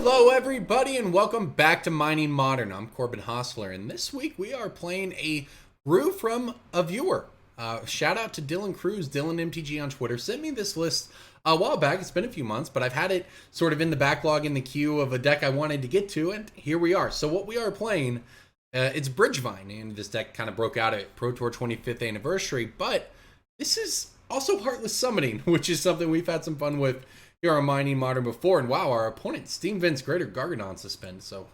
Hello everybody and welcome back to Mining Modern. I'm Corbin Hostler and this week we are playing a brew from a viewer. Shout out to Dylan Kruse, Dylan MTG on Twitter. Sent me this list a while back. It's been a few months, but I've had it sort of in the backlog in the queue of a deck I wanted to get to, and here we are. So what we are playing, it's Bridgevine, and this deck kind of broke out at Pro Tour 25th anniversary, but this is also Heartless Summoning, which is something we've had some fun with here on Mining Modern before, and wow, our opponent, Steam Vents Greater Gargadon suspend, so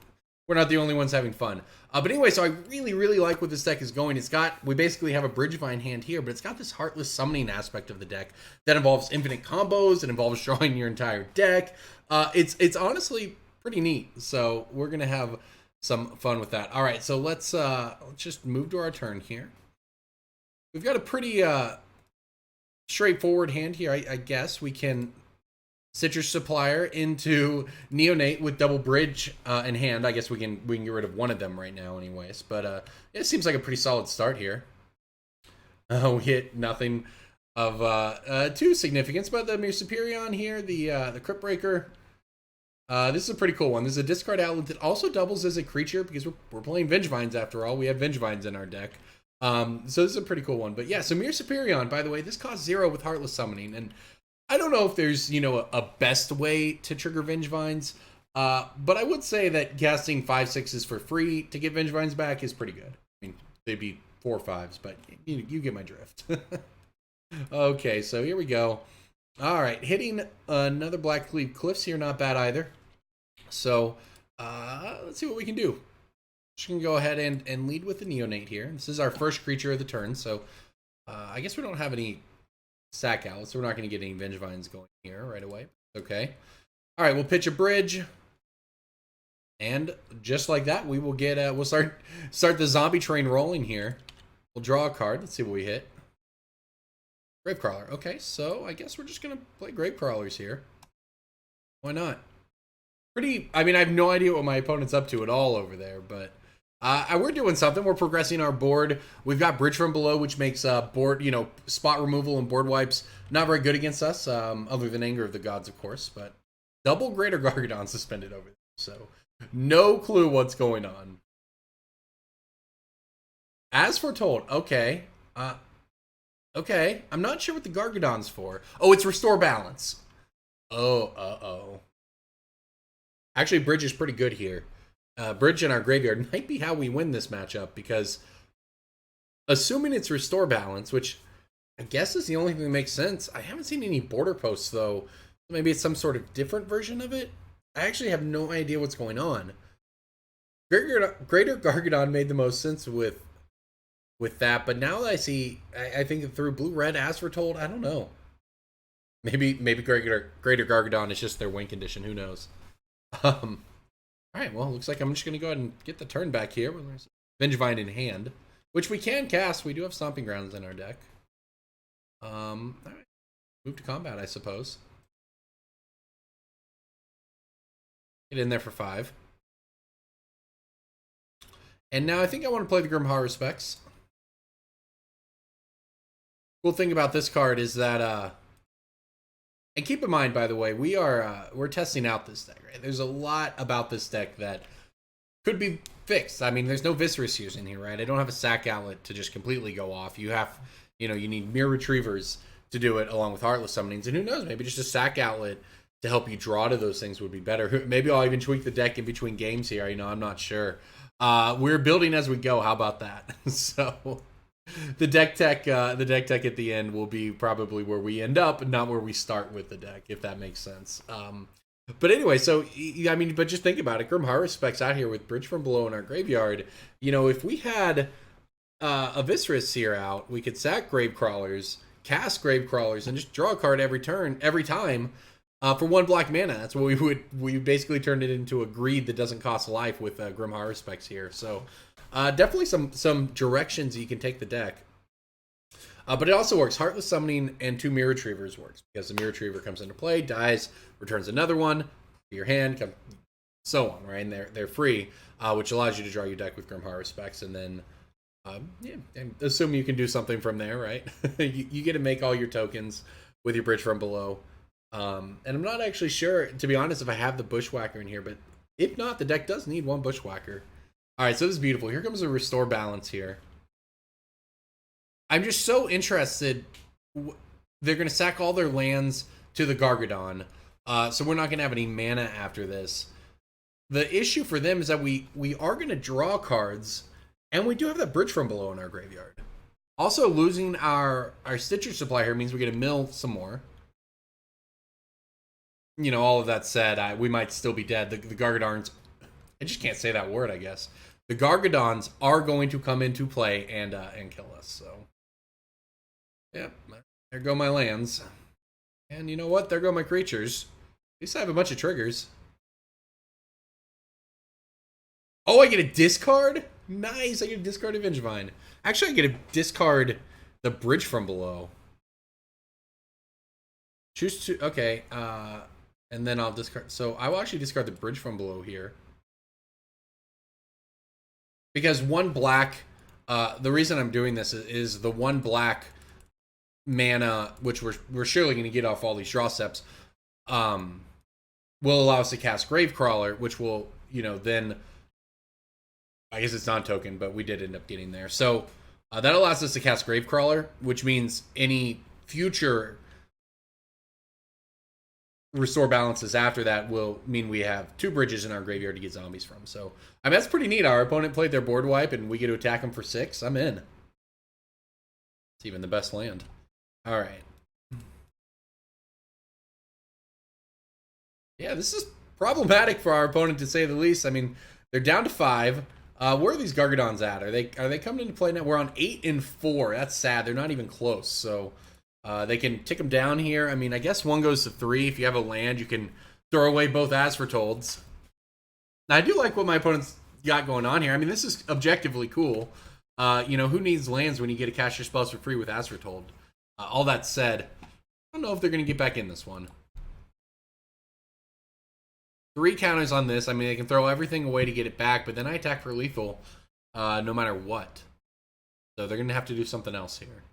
we're not the only ones having fun. But anyway, so I really like where this deck is going. We basically have a Bridgevine hand here, but it's got this Heartless Summoning aspect of the deck that involves infinite combos, it involves drawing your entire deck. It's honestly pretty neat, so we're gonna have some fun with that. All right, so let's just move to our turn here. We've got a pretty straightforward hand here, I guess. We can Citrus Supplier into Neonate with double bridge in hand. I guess we can get rid of one of them right now anyways, but it seems like a pretty solid start here. We hit nothing of too significance, but the Mere Superion here, the Crypt Breaker. This is a pretty cool one. This is a discard outlet that also doubles as a creature because we're playing Vengevines after all. We have Vengevines in our deck. So this is a pretty cool one. But yeah, so Mere Superion, by the way, this costs 0 with Heartless Summoning, and I don't know if there's, a best way to trigger Vengevines, but I would say that casting 5/6s for free to get Vengevines back is pretty good. I mean, they'd be 4 5s, but you get my drift. Okay, so here we go. All right, hitting another Blackleaf Cliffs here, not bad either. So let's see what we can do. Just gonna go ahead and lead with the Neonate here. This is our first creature of the turn, so I guess we don't have any sack out, so we're not going to get any Vengevines going here right away. Okay. All right, we'll pitch a bridge, and just like that, we will get. We'll start the zombie train rolling here. We'll draw a card. Let's see what we hit. Gravecrawler. Okay, so I guess we're just going to play Gravecrawlers here. Why not? I mean, I have no idea what my opponent's up to at all over there, but we're doing something. We're progressing our board. We've got Bridge from Below, which makes board, spot removal and board wipes not very good against us, other than Anger of the Gods, of course. But double Greater Gargadon suspended over there, so no clue what's going on. As Foretold, okay. Okay, I'm not sure what the Gargadon's for. Oh, it's Restore Balance. Oh. Actually, Bridge is pretty good here. Bridge in our graveyard might be how we win this matchup, because assuming it's Restore Balance, which I guess is the only thing that makes sense. I haven't seen any border posts, though. Maybe it's some sort of different version of it. I actually have no idea what's going on. Greater Gargadon made the most sense with that, but now that I think through Blue-Red as Foretold, I don't know. Maybe Greater Gargadon is just their win condition. Who knows? All right, well, looks like I'm just going to go ahead and get the turn back here. Vengevine in hand, which we can cast. We do have Stomping Grounds in our deck. All right. Move to combat, I suppose. Get in there for 5. And now I think I want to play the Grim Horror Specs. Cool thing about this card is that and keep in mind, by the way, we're testing out this deck, right? There's a lot about this deck that could be fixed. I mean, there's no Viscerous using here, right? I don't have a sack outlet to just completely go off. You have, you need Mirror Retrievers to do it along with Heartless Summonings. And who knows, maybe just a sack outlet to help you draw to those things would be better. Maybe I'll even tweak the deck in between games here. I'm not sure. We're building as we go. How about that? So the deck tech at the end will be probably where we end up, not where we start with the deck, if that makes sense. But anyway, so I mean, but just think about it. Grim Horror Specs out here with Bridge from Below in our graveyard. If we had a Viscerous here out, we could sack Gravecrawlers, cast Gravecrawlers, and just draw a card every time for 1 black mana. That's what we basically turned it into a greed that doesn't cost life with Grim Horror Specs here. So definitely some directions you can take the deck. But it also works. Heartless Summoning and 2 Mirror Retrievers works, because the Mirror Retriever comes into play, dies, returns another one to your hand, so on, right? And they're free, which allows you to draw your deck with Grim Horror Specs, and then and assume you can do something from there, right? you get to make all your tokens with your Bridge from Below. And I'm not actually sure, to be honest, if I have the Bushwhacker in here, but if not, the deck does need one Bushwhacker. All right, so this is beautiful. Here comes a Restore Balance here. I'm just so interested. They're going to sack all their lands to the Gargadon, so we're not going to have any mana after this. The issue for them is that we are going to draw cards, and we do have that Bridge from Below in our graveyard. Also, losing our Stitcher supply here means we get to mill some more. You know, all of that said, we might still be dead. The Gargadons, I just can't say that word, I guess. The Gargadons are going to come into play and kill us, so. Yep, there go my lands. And you know what? There go my creatures. At least I have a bunch of triggers. Oh, I get a discard? Nice, I get a discard of Bridgevine. Actually, I get a discard the Bridge from Below. Choose to, okay, and then I'll discard, so I will actually discard the Bridge from Below here. Because one black, the reason I'm doing this is the one black mana, which we're surely going to get off all these draw steps, will allow us to cast Gravecrawler, which will, you know, then, I guess it's non-token, but we did end up getting there. So that allows us to cast Gravecrawler, which means any future Restore Balances after that will mean we have 2 bridges in our graveyard to get zombies from. So, I mean, that's pretty neat. Our opponent played their board wipe, and we get to attack them for 6. I'm in. It's even the best land. All right. Yeah, this is problematic for our opponent, to say the least. I mean, they're down to 5. Where are these Gargadons at? Are they coming into play now? We're on 8 and 4. That's sad. They're not even close. So they can tick them down here. I mean, I guess 1 goes to 3. If you have a land, you can throw away both As Fortolds. Now, I do like what my opponent's got going on here. I mean, this is objectively cool. You know, who needs lands when you get to cast your spells for free with As Foretold? All that said, I don't know if they're going to get back in this one. 3 counters on this. I mean, they can throw everything away to get it back, but then I attack for lethal no matter what. So they're going to have to do something else here.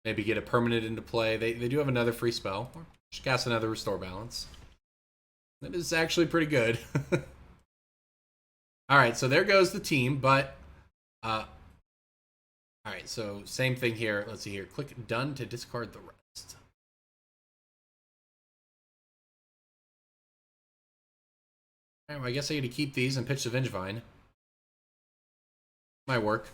Maybe get a permanent into play. They do have another free spell. Or just cast another Restore Balance. That is actually pretty good. Alright, so there goes the team, but... Alright, so same thing here. Let's see here. Click Done to discard the rest. Well, I guess I get to keep these and pitch the Bridgevine. Might work.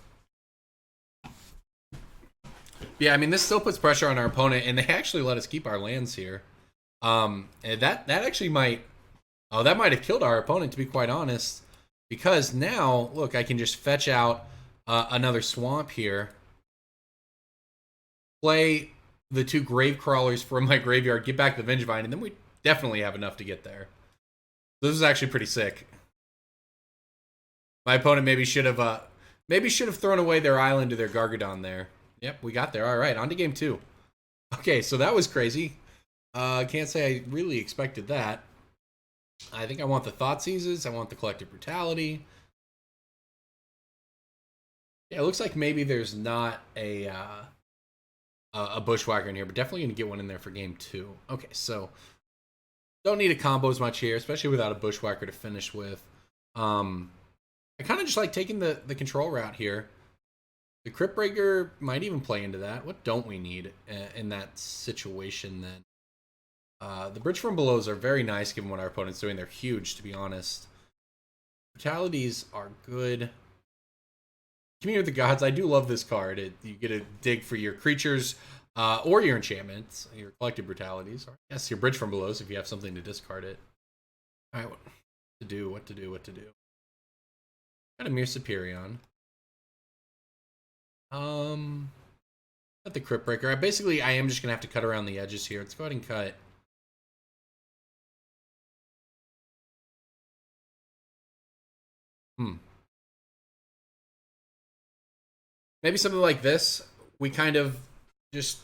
Yeah, I mean, this still puts pressure on our opponent, and they actually let us keep our lands here. And that actually might... Oh, that might have killed our opponent, to be quite honest. Because now, look, I can just fetch out another swamp here. Play the 2 grave crawlers from my graveyard, get back the Bridgevine, and then we definitely have enough to get there. This is actually pretty sick. My opponent maybe should have thrown away their island to their Gargadon there. Yep, we got there. All right, on to game 2. Okay, so that was crazy. Can't say I really expected that. I think I want the Thought Seizes. I want the Collective Brutality. Yeah, it looks like maybe there's not a Bushwhacker in here, but definitely going to get one in there for game 2. Okay, so... Don't need to combo as much here, especially without a Bushwhacker to finish with. I kind of just like taking the control route here. The Crypt Breaker might even play into that. What don't we need in that situation then? The Bridge from Belows are very nice given what our opponent's doing. They're huge, to be honest. Brutalities are good. Communing with the Gods, I do love this card. You get to dig for your creatures or your enchantments, your Collective Brutalities. Or yes, your Bridge from Belows if you have something to discard it. All right, what to do. Got a Mere Superion. Got the Crypt Breaker. I am just going to have to cut around the edges here. Let's go ahead and cut. Maybe something like this. We kind of just,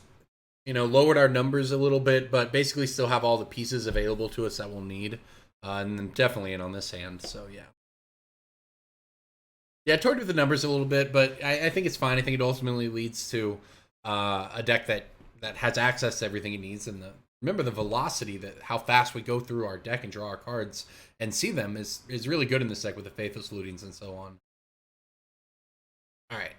lowered our numbers a little bit, but basically still have all the pieces available to us that we'll need. And then definitely in on this hand, so yeah. Yeah, I toyed with the numbers a little bit, but I think it's fine. I think it ultimately leads to a deck that has access to everything it needs, and the remember the velocity, that how fast we go through our deck and draw our cards and see them is really good in this deck with the Faithless Lootings and so on. All right,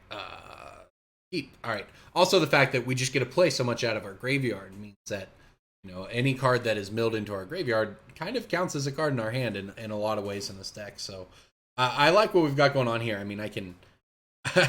keep. All right. Also, the fact that we just get to play so much out of our graveyard means that, you know, any card that is milled into our graveyard kind of counts as a card in our hand in a lot of ways in this deck. So I like what we've got going on here. I mean, I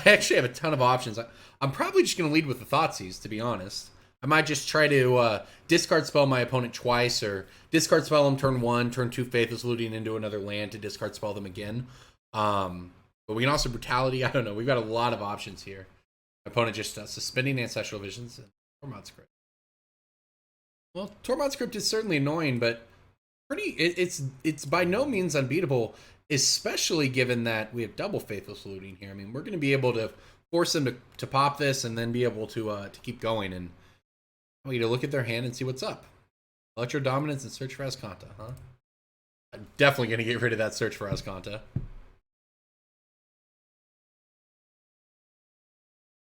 actually have a ton of options. I'm probably just going to lead with the Thoughtseize, to be honest. I might just try to discard spell my opponent twice, or discard spell them turn 1, turn 2 Faithless Looting into another land to discard spell them again. But we can also Brutality. I don't know. We've got a lot of options here. My opponent just suspending Ancestral Visions and Tormod's Crypt. Well, Tormod's Crypt is certainly annoying, but it's by no means unbeatable, especially given that we have double Faithless Looting here. I mean, we're going to be able to force them to pop this and then be able to keep going, and I want you to look at their hand and see what's up. Electro Dominance and Search for Azcanta, huh? I'm definitely going to get rid of that Search for Azcanta.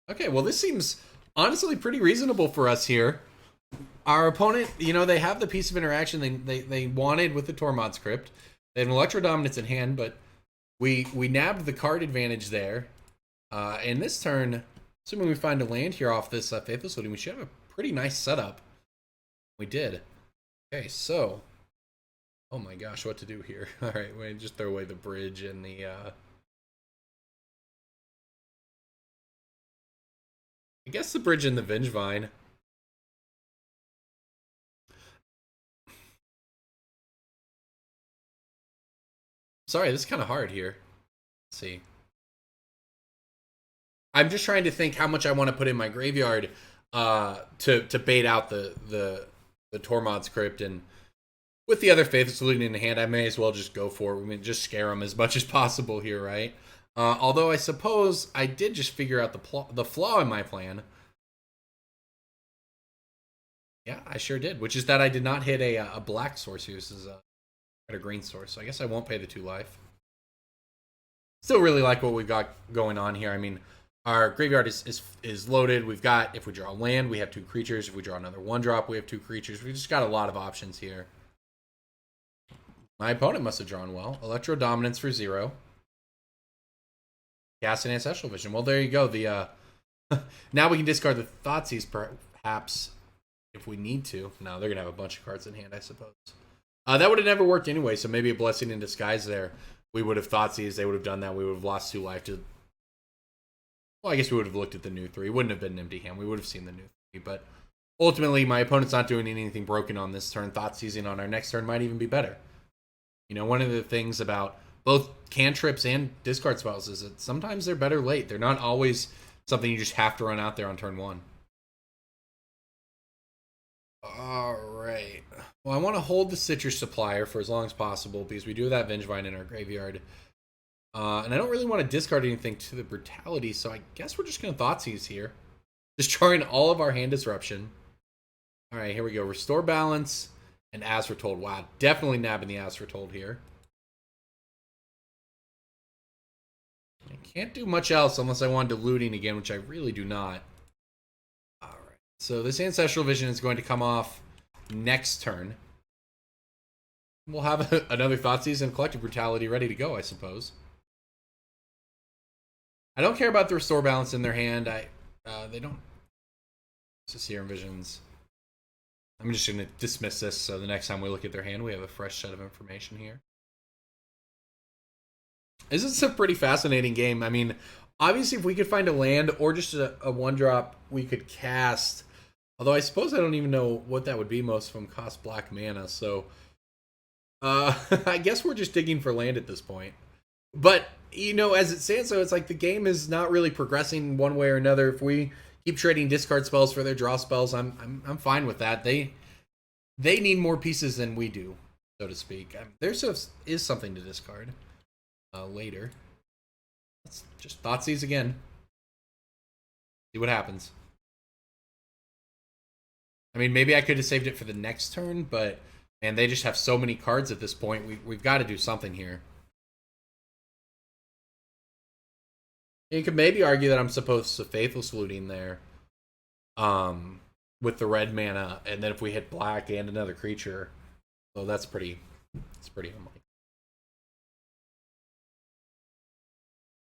Okay, well, this seems honestly pretty reasonable for us here. Our opponent, you know, they have the piece of interaction they wanted with the Tormod's Crypt. They have an Electro Dominance in hand, but we nabbed the card advantage there. And this turn, assuming we find a land here off this Faithless Looting, we should have a pretty nice setup. We did. Okay, so, oh my gosh, what to do here? All right, we just throw away the bridge and the I guess the bridge and the Bridgevine. Sorry, this is kind of hard here. Let's see. I'm just trying to think how much I want to put in my graveyard to bait out the Tormod's Crypt, and with the other Faithless Looting in the hand, I may as well just go for it. I mean, just scare them as much as possible here, right? Although I suppose I did just figure out the flaw in my plan. Yeah, I sure did, which is that I did not hit a black source here. This is a green source, so I guess I won't pay the 2 life. Still really like what we've got going on here. I mean, our graveyard is loaded. We've got, if we draw land, we have 2 creatures. If we draw another 1-drop, we have 2 creatures. We've just got a lot of options here. My opponent must have drawn well. Electro Dominance for 0. Cast an Ancestral Vision. Well, there you go. The now we can discard the Thoughtseize perhaps if we need to. No, they're going to have a bunch of cards in hand, I suppose. That would have never worked anyway, so maybe a Blessing in Disguise there. We would have Thoughtseize, they would have done that, we would have lost 2 life to... Well, I guess we would have looked at the new 3. It wouldn't have been an empty hand, we would have seen the new 3, but ultimately my opponent's not doing anything broken on this turn. Thoughtseizing on our next turn might even be better. You know, one of the things about both cantrips and discard spells is that sometimes they're better late. They're not always something you just have to run out there on turn 1. Alright. Well, I want to hold the Citrus Supplier for as long as possible because we do have that Vengevine in our graveyard. And I don't really want to discard anything to the Brutality, so I guess we're just going to Thoughtseize here. Destroying all of our hand disruption. Alright, here we go. Restore Balance and As Foretold. Wow, definitely nabbing the As Foretold here. I can't do much else unless I want to looting again, which I really do not. So this Ancestral Vision is going to come off next turn. We'll have another Thoughtseize and Collective Brutality ready to go, I suppose. I don't care about the Restore Balance in their hand. They don't. Serum Visions. I'm just going to dismiss this, so the next time we look at their hand, we have a fresh set of information here. This is a pretty fascinating game. I mean, obviously, if we could find a land or just a 1-drop we could cast. Although I suppose I don't even know what that would be. Most of them cost black mana, so I guess we're just digging for land at this point. But, you know, as it stands, so it's like the game is not really progressing one way or another. If we keep trading discard spells for their draw spells, I'm fine with that. They need more pieces than we do, so to speak. There is something to discard later. Let's just Thoughtseize again. See what happens. I mean, maybe I could have saved it for the next turn, but man, they just have so many cards at this point. We've got to do something here. You could maybe argue that I'm supposed to Faithless Looting there. with the red mana, and then if we hit black and another creature, so that's pretty unlikely.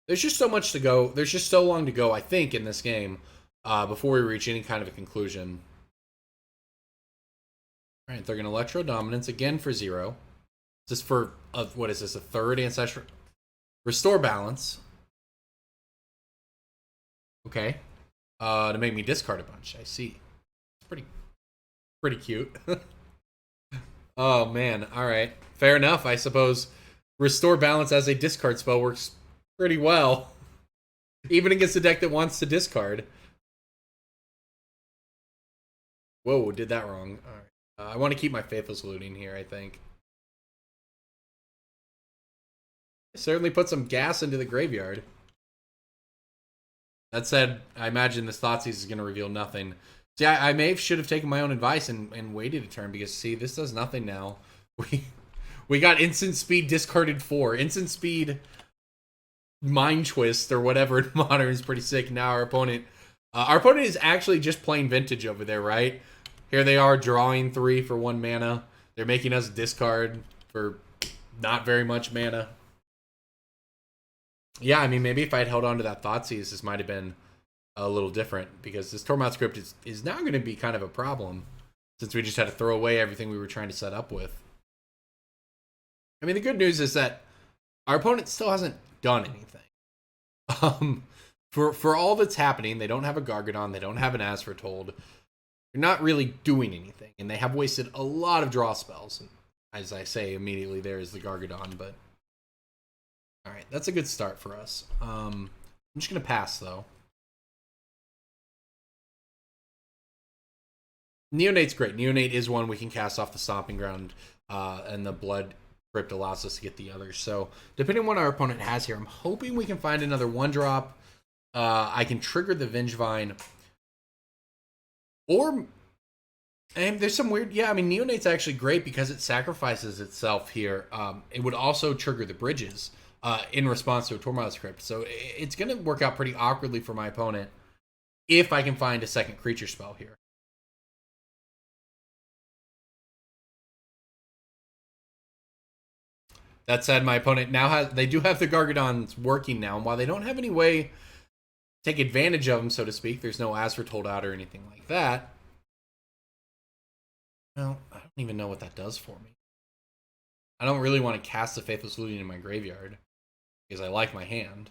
There's just so much to go. There's just so long to go, I think, in this game before we reach any kind of a conclusion. All right, they're going to Electro Dominance again for 0. Is this for, what is this, a third Ancestral? Restore Balance. Okay. To make me discard a bunch, I see. It's pretty cute. Oh, man. All right. Fair enough, I suppose. Restore Balance as a discard spell works pretty well. Even against a deck that wants to discard. Whoa, did that wrong. All right. I want to keep my Faithless Looting here, I think. Certainly put some gas into the graveyard. That said, I imagine this Thoughtseize is going to reveal nothing. See, I should have taken my own advice and waited a turn, because, see, this does nothing now. We got Instant Speed discarded 4. Instant Speed Mind Twist, or whatever in Modern, is pretty sick. Now our opponent is actually just playing Vintage over there, right? Here they are drawing 3 for 1 mana. They're making us discard for not very much mana. Yeah, I mean, maybe if I had held on to that Thoughtseize, this might have been a little different, because this Tormod script is now going to be kind of a problem, since we just had to throw away everything we were trying to set up with. I mean, the good news is that our opponent still hasn't done anything. For all that's happening, they don't have a Gargadon, they don't have an Foretold. They're not really doing anything, and they have wasted a lot of draw spells. And as I say, immediately there is the Gargadon, but all right, that's a good start for us. I'm just going to pass, though. Neonate's great. Neonate is one we can cast off the Stomping Ground, and the Blood Crypt allows us to get the others. So, depending on what our opponent has here, I'm hoping we can find another 1-drop. I can trigger the Bridgevine. Or, and there's some weird... Yeah, I mean, Neonate's actually great because it sacrifices itself here. It would also trigger the bridges in response to a Tormod script. So it's going to work out pretty awkwardly for my opponent if I can find a second creature spell here. That said, my opponent now they do have the Gargadons working now, and while they don't have any way to take advantage of them, so to speak, there's no Foretold out or anything like that. Well, I don't even know what that does for me. I don't really want to cast the Faithless Looting in my graveyard, because I like my hand.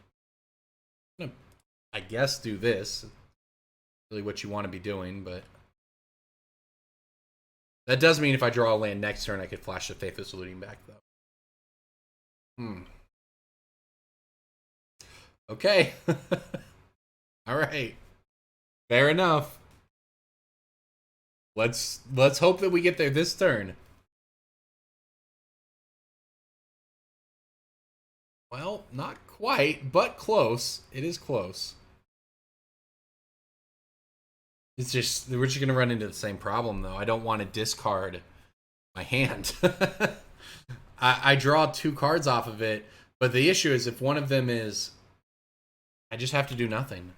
I'm gonna, I guess, do this. Really what you want to be doing, but that does mean if I draw a land next turn, I could flash the Faithless Looting back, though. Okay. All right. Fair enough. Let's hope that we get there this turn. Well, not quite, but close. It is close. It's just, we're just going to run into the same problem, though. I don't want to discard my hand. I draw 2 cards off of it, but the issue is if one of them is... I just have to do nothing.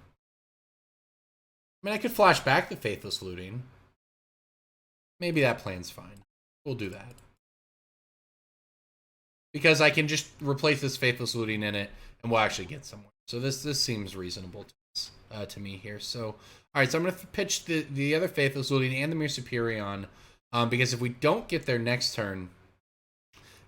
I mean, I could flash back the Faithless Looting. Maybe that plan's fine. We'll do that. Because I can just replace this Faithless Looting in it, and we'll actually get somewhere. So this seems reasonable to me here. So, all right, so I'm going to pitch the other Faithless Looting and the Mere Superion, because if we don't get there next turn,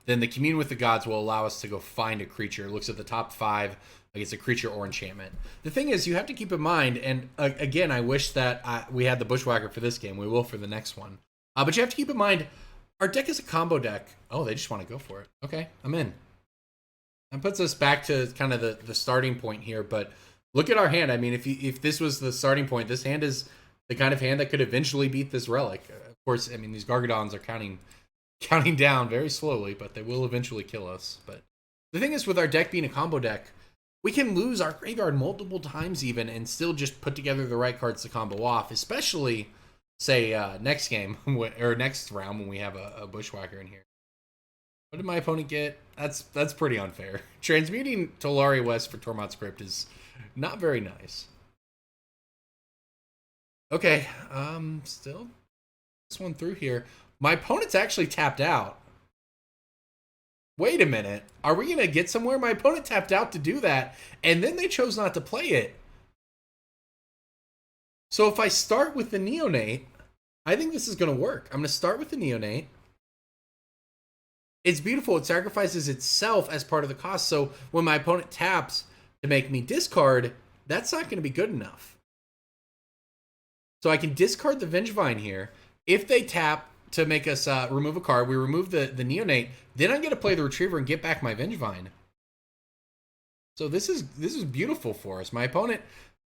then the Commune with the Gods will allow us to go find a creature. It looks at the top 5, like it's a creature or enchantment. The thing is, you have to keep in mind, and again, I wish that we had the Bushwhacker for this game. We will for the next one. But you have to keep in mind, our deck is a combo deck. Oh, they just want to go for it. Okay, I'm in. That puts us back to kind of the starting point here, but look at our hand. I mean, if this was the starting point, this hand is the kind of hand that could eventually beat this Relic. Of course, I mean, these Gargadons are counting down very slowly, but they will eventually kill us. But the thing is, with our deck being a combo deck, we can lose our graveyard multiple times even and still just put together the right cards to combo off, especially, say, next game, or next round when we have a Bushwhacker in here. What did my opponent get? That's pretty unfair. Transmuting Tolaria West for Tormod script is not very nice. Okay, still this one through here. My opponent's actually tapped out. Wait a minute. Are we going to get somewhere? My opponent tapped out to do that, and then they chose not to play it. So if I start with the Neonate, I think this is going to work. I'm going to start with the Neonate. It's beautiful. It sacrifices itself as part of the cost. So when my opponent taps to make me discard, that's not going to be good enough. So I can discard the Bridgevine here. If they tap to make us remove a card, we remove the Neonate. Then I'm going to play the Retriever and get back my Bridgevine. So this is beautiful for us. My opponent,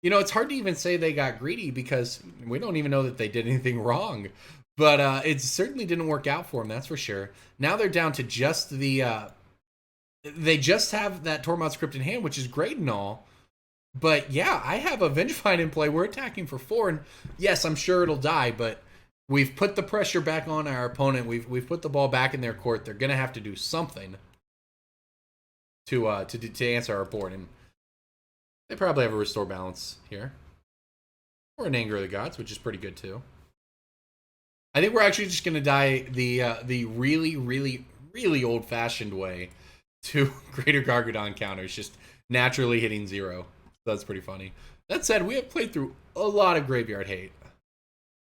you know, it's hard to even say they got greedy because we don't even know that they did anything wrong. But it certainly didn't work out for them, that's for sure. Now they're down to just the... they just have that Tormod's Crypt in hand, which is great and all. But yeah, I have a Bridgevine in play. We're attacking for 4, and yes, I'm sure it'll die, but we've put the pressure back on our opponent. We've put the ball back in their court. They're going to have to do something to answer our board, and they probably have a Restore Balance here. Or an Anger of the Gods, which is pretty good too. I think we're actually just going to die the really, really, really old-fashioned way to Greater Gargadon counters, just naturally hitting 0. That's pretty funny. That said, we have played through a lot of Graveyard Hate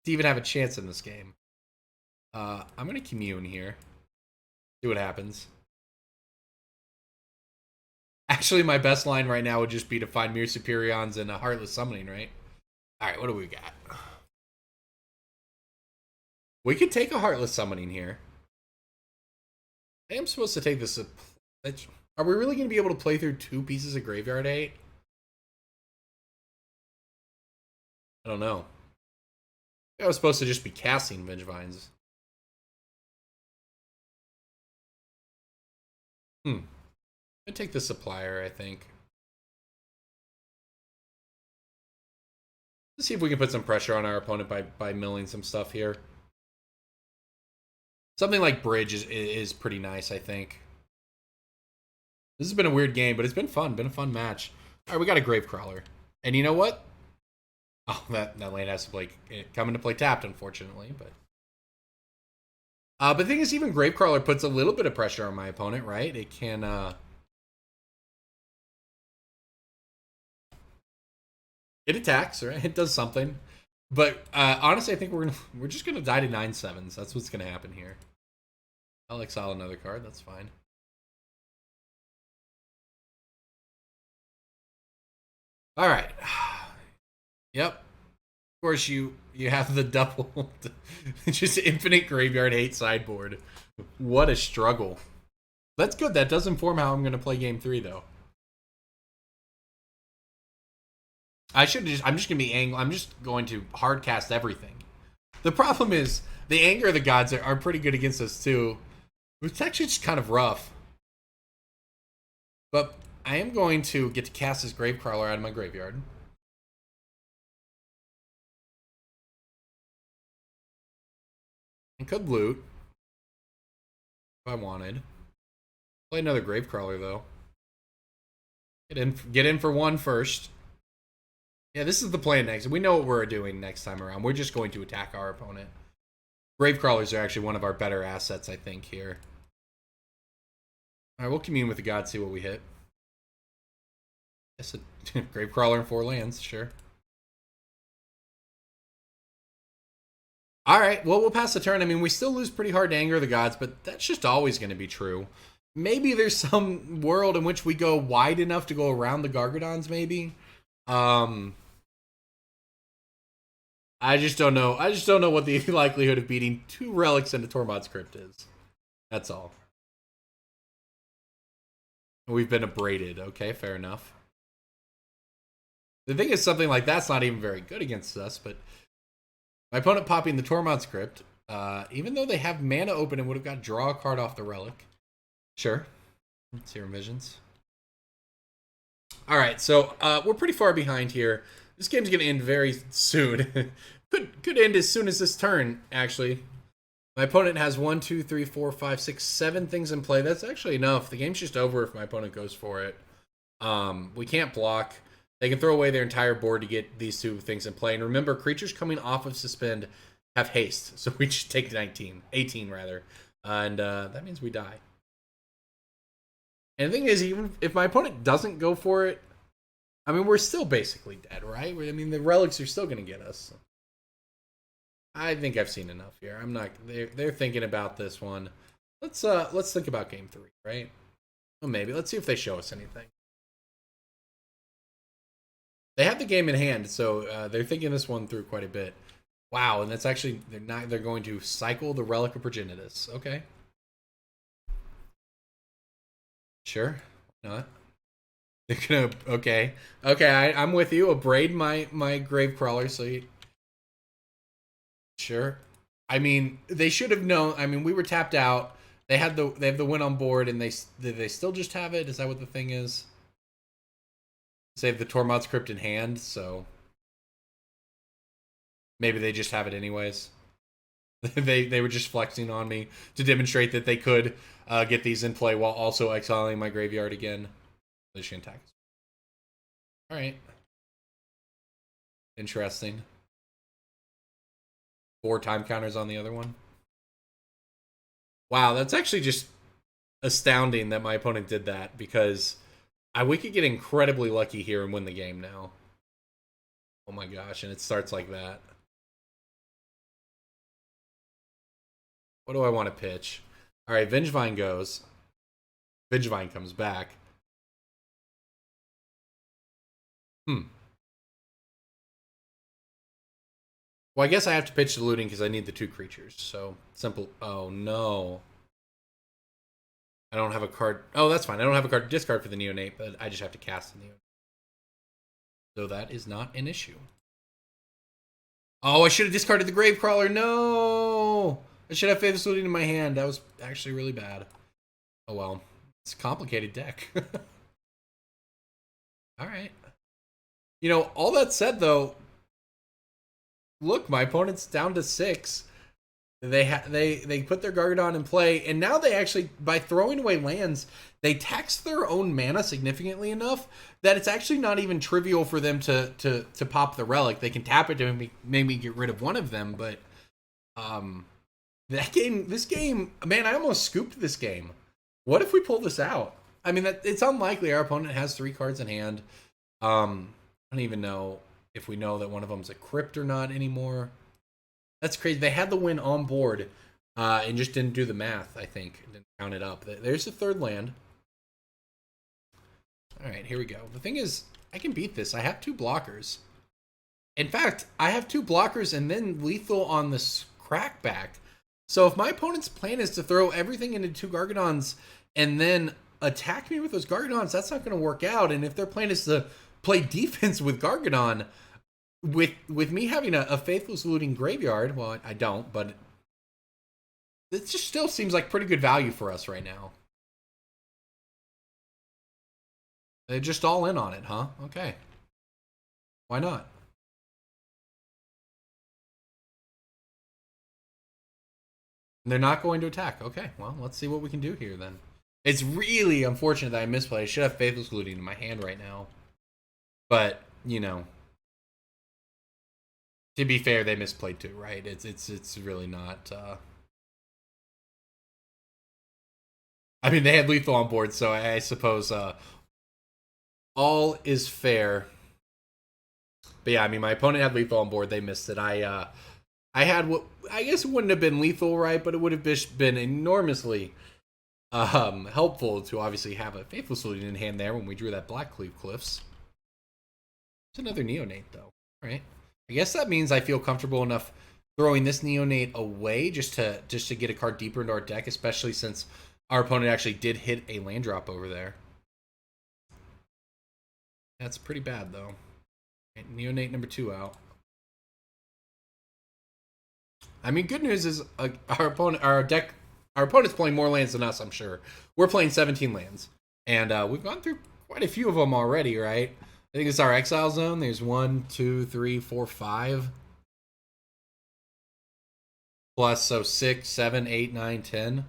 to even have a chance in this game. I'm going to commune here. See what happens. Actually, my best line right now would just be to find Mere Superions and a Heartless Summoning, right? Alright, what do we got? We could take a Heartless Summoning here. I am supposed to take this. Are we really going to be able to play through 2 pieces of Graveyard Hate? I don't know. I was supposed to just be casting Bridgevines. I'm gonna take the Supplier, I think. Let's see if we can put some pressure on our opponent by milling some stuff here. Something like Bridge is pretty nice, I think. This has been a weird game, but it's been fun. Been a fun match. All right, we got a Gravecrawler. And you know what? Oh, that land has to come into play tapped, unfortunately. But the thing is, even Gravecrawler puts a little bit of pressure on my opponent, right? It can... It attacks, right? It does something. But honestly, I think we're just gonna die to 9/7s. That's what's gonna happen here. I'll exile another card. That's fine. All right. Yep. Of course, you have the double, just infinite Graveyard Hate sideboard. What a struggle. That's good. That does inform how I'm gonna play Game 3, though. I'm just going to hardcast everything. The problem is the Anger of the Gods are pretty good against us too. It's actually just kind of rough. But I am going to get to cast this Gravecrawler out of my graveyard. I could loot if I wanted. Play another Gravecrawler though. Get in for 1 first. Yeah, this is the plan next. We know what we're doing next time around. We're just going to attack our opponent. Gravecrawlers are actually one of our better assets, I think, here. Alright, we'll commune with the gods, see what we hit. Yes, a Gravecrawler and 4 lands, sure. Alright, well, we'll pass the turn. I mean, we still lose pretty hard to Anger of the Gods, but that's just always going to be true. Maybe there's some world in which we go wide enough to go around the Gargadons, maybe. I just don't know. I just don't know what the likelihood of beating 2 relics into Tormod's Crypt is. That's all. We've been abraded. Okay, fair enough. The thing is, something like that's not even very good against us, but my opponent popping the Tormod's Crypt, even though they have mana open and would have got draw a card off the relic. Sure. Serum Visions. Alright, so we're pretty far behind here. This game's going to end very soon. could end as soon as this turn, actually. My opponent has 1, 2, 3, 4, 5, 6, 7 things in play. That's actually enough. The game's just over if my opponent goes for it. We can't block. They can throw away their entire board to get these two things in play. And remember, creatures coming off of suspend have haste, so we just take 18 rather, and that means we die. And the thing is, even if my opponent doesn't go for it, I mean, we're still basically dead, right? I mean, the relics are still going to get us. I think I've seen enough here. I'm not. They're thinking about this one. Let's think about game 3, right? Well, maybe. Let's see if they show us anything. They have the game in hand, so they're thinking this one through quite a bit. Wow, and that's actually they're going to cycle the Relic of Progenitus. Okay. Sure. Not. They're gonna okay. I'm with you. Abrade my Gravecrawler, so you sure. I mean, they should have known. I mean, we were tapped out. They have the win on board, and they still just have it. Is that what the thing is? Save the Tormod's Crypt in hand, so maybe they just have it anyways. they were just flexing on me to demonstrate that they could get these in play while also exiling my graveyard again. They should attack. All right, interesting. 4 time counters on the other one. Wow, that's actually just astounding that my opponent did that, because we could get incredibly lucky here and win the game now. Oh my gosh, and it starts like that. What do I want to pitch? All right, Vengevine goes. Bridgevine comes back. Well, I guess I have to pitch the looting because I need the 2 creatures. So, simple. Oh, no. I don't have a card. Oh, that's fine. I don't have a card to discard for the Neonate, but I just have to cast the Neonate. So that is not an issue. Oh, I should have discarded the Gravecrawler. No! I should have Faithless Looting in my hand. That was actually really bad. Oh, well. It's a complicated deck. All right. You know, all that said, though, look, my opponent's down to 6. They put their Gargadon in play, and now they actually, by throwing away lands, they tax their own mana significantly enough that it's actually not even trivial for them to pop the Relic. They can tap it to maybe get rid of one of them, but this game, man, I almost scooped this game. What if we pull this out? I mean, it's unlikely. Our opponent has 3 cards in hand. I don't even know if we know that one of them's a Crypt or not anymore. That's crazy. They had the win on board and just didn't do the math, I think. Didn't count it up. There's the 3rd land. All right, here we go. The thing is, I can beat this. I have 2 blockers. In fact, I have 2 blockers and then lethal on this Crackback. So if my opponent's plan is to throw everything into 2 Gargadons and then attack me with those Gargadons, that's not going to work out. And if their plan is to play defense with Gargadon, with me having a Faithless Looting graveyard, well, I don't, but it just still seems like pretty good value for us right now. They're just all in on it, huh? Okay. Why not? They're not going to attack. Okay, well, let's see what we can do here then. It's really unfortunate that I misplayed. I should have Faithless Looting in my hand right now. But, you know, to be fair, they misplayed too, right? It's really not. I mean, they had lethal on board, so I suppose all is fair. But yeah, I mean, my opponent had lethal on board. They missed it. I had what I guess it wouldn't have been lethal, right? But it would have been enormously helpful to obviously have a Faithless Looting in hand there when we drew that Blackcleave Cliffs. It's another Neonate, though, right? I guess that means I feel comfortable enough throwing this Neonate away just to get a card deeper into our deck, especially since our opponent actually did hit a land drop over there. That's pretty bad, though. Right, Neonate number 2 out. I mean, good news is our opponent's playing more lands than us, I'm sure. We're playing 17 lands, and we've gone through quite a few of them already, right? I think it's our exile zone. There's 1, 2, 3, 4, 5. Plus, so 6, 7, 8, 9, 10.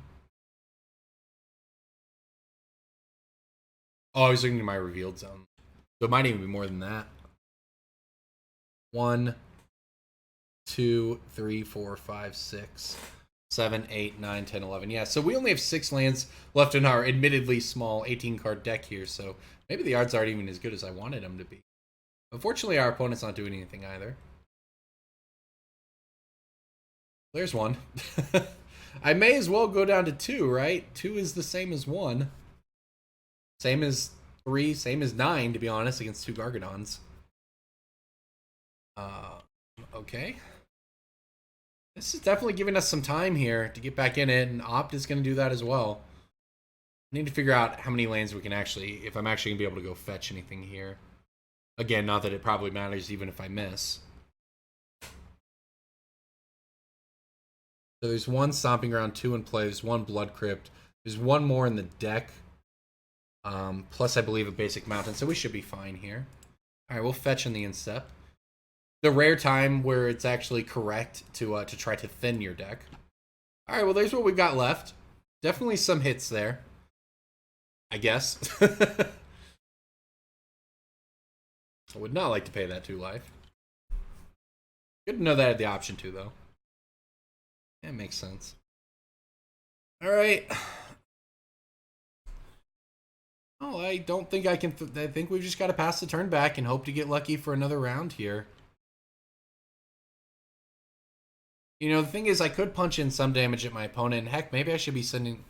Oh, I was looking at my revealed zone. So it might even be more than that. 1, 2, 3, 4, 5, 6, 7, 8, 9, 10, 11. Yeah, so we only have 6 lands left in our admittedly small 18-card deck here, so maybe the odds aren't even as good as I wanted them to be. Unfortunately, our opponent's not doing anything either. There's 1. I may as well go down to 2, right? 2 is the same as 1. Same as 3, same as 9, to be honest, against 2 Gargadons. Okay. This is definitely giving us some time here to get back in it, and Opt is going to do that as well. I need to figure out how many lands we can actually, if I'm actually going to be able to go fetch anything here. Again, not that it probably matters even if I miss. So there's 1 Stomping Ground, 2 in play, there's 1 Blood Crypt, there's 1 more in the deck, plus I believe a basic mountain, so we should be fine here. Alright, we'll fetch in the instep. The rare time where it's actually correct to try to thin your deck. Alright, well there's what we've got left. Definitely some hits there, I guess. I would not like to pay that 2 life. Good to know that I had the option to, though. That makes sense. Alright. Oh, I don't think I can... I think we've just got to pass the turn back and hope to get lucky for another round here. You know, the thing is, I could punch in some damage at my opponent. Heck, maybe I should be sending...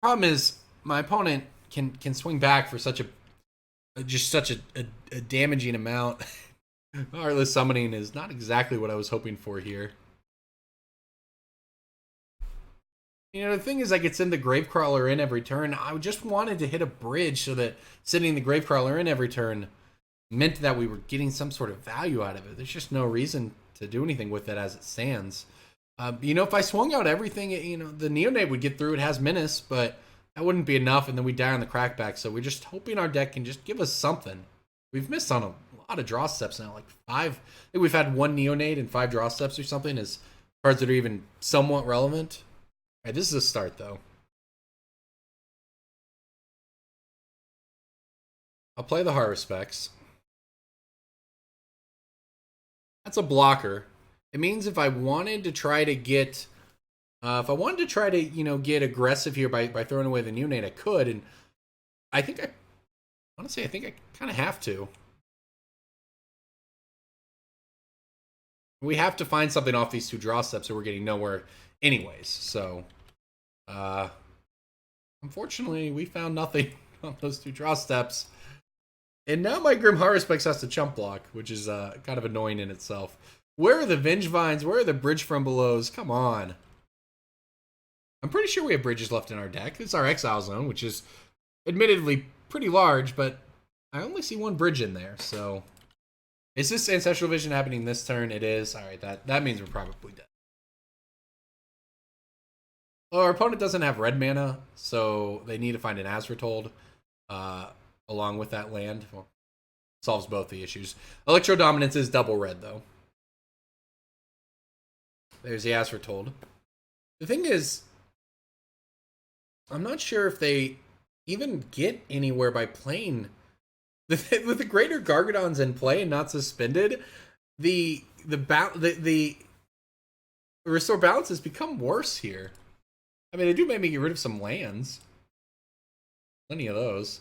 Problem is, my opponent can swing back for such a... just such a damaging amount. Heartless Summoning is not exactly what I was hoping for here. You know, the thing is, I could send the Gravecrawler in every turn. I just wanted to hit a bridge so that sending the Gravecrawler in every turn meant that we were getting some sort of value out of it. There's just no reason to do anything with it as it stands. You know, if I swung out everything, you know, the Neonate would get through. It has Menace, but that wouldn't be enough, and then we die on the crackback. So we're just hoping our deck can just give us something. We've missed on a lot of draw steps now, like 5. I think we've had 1 Neonate and 5 draw steps or something as cards that are even somewhat relevant. All right, this is a start, though. I'll play the Heart Respects. That's a blocker. It means if I wanted to try to get... you know, get aggressive here by throwing away the Neonate, I could, and I think honestly, I think I kind of have to. We have to find something off these 2 draw steps or we're getting nowhere anyways, so... unfortunately, we found nothing on those 2 draw steps. And now my Grim Heart Respects has to chump block, which is kind of annoying in itself. Where are the Vengevines? Where are the Bridge from Belows? Come on. I'm pretty sure we have bridges left in our deck. It's our Exile Zone, which is admittedly pretty large, but I only see 1 bridge in there, so... Is this Ancestral Vision happening this turn? It is. Alright, that means we're probably dead. Well, our opponent doesn't have red mana, so they need to find an Foretold along with that land. Well, solves both the issues. Electro Dominance is double red, though. There's the Foretold. The thing is, I'm not sure if they even get anywhere by playing. With the Greater Gargadons in play and not suspended, the Restore Balance has become worse here. I mean, they do make me get rid of some lands. Plenty of those.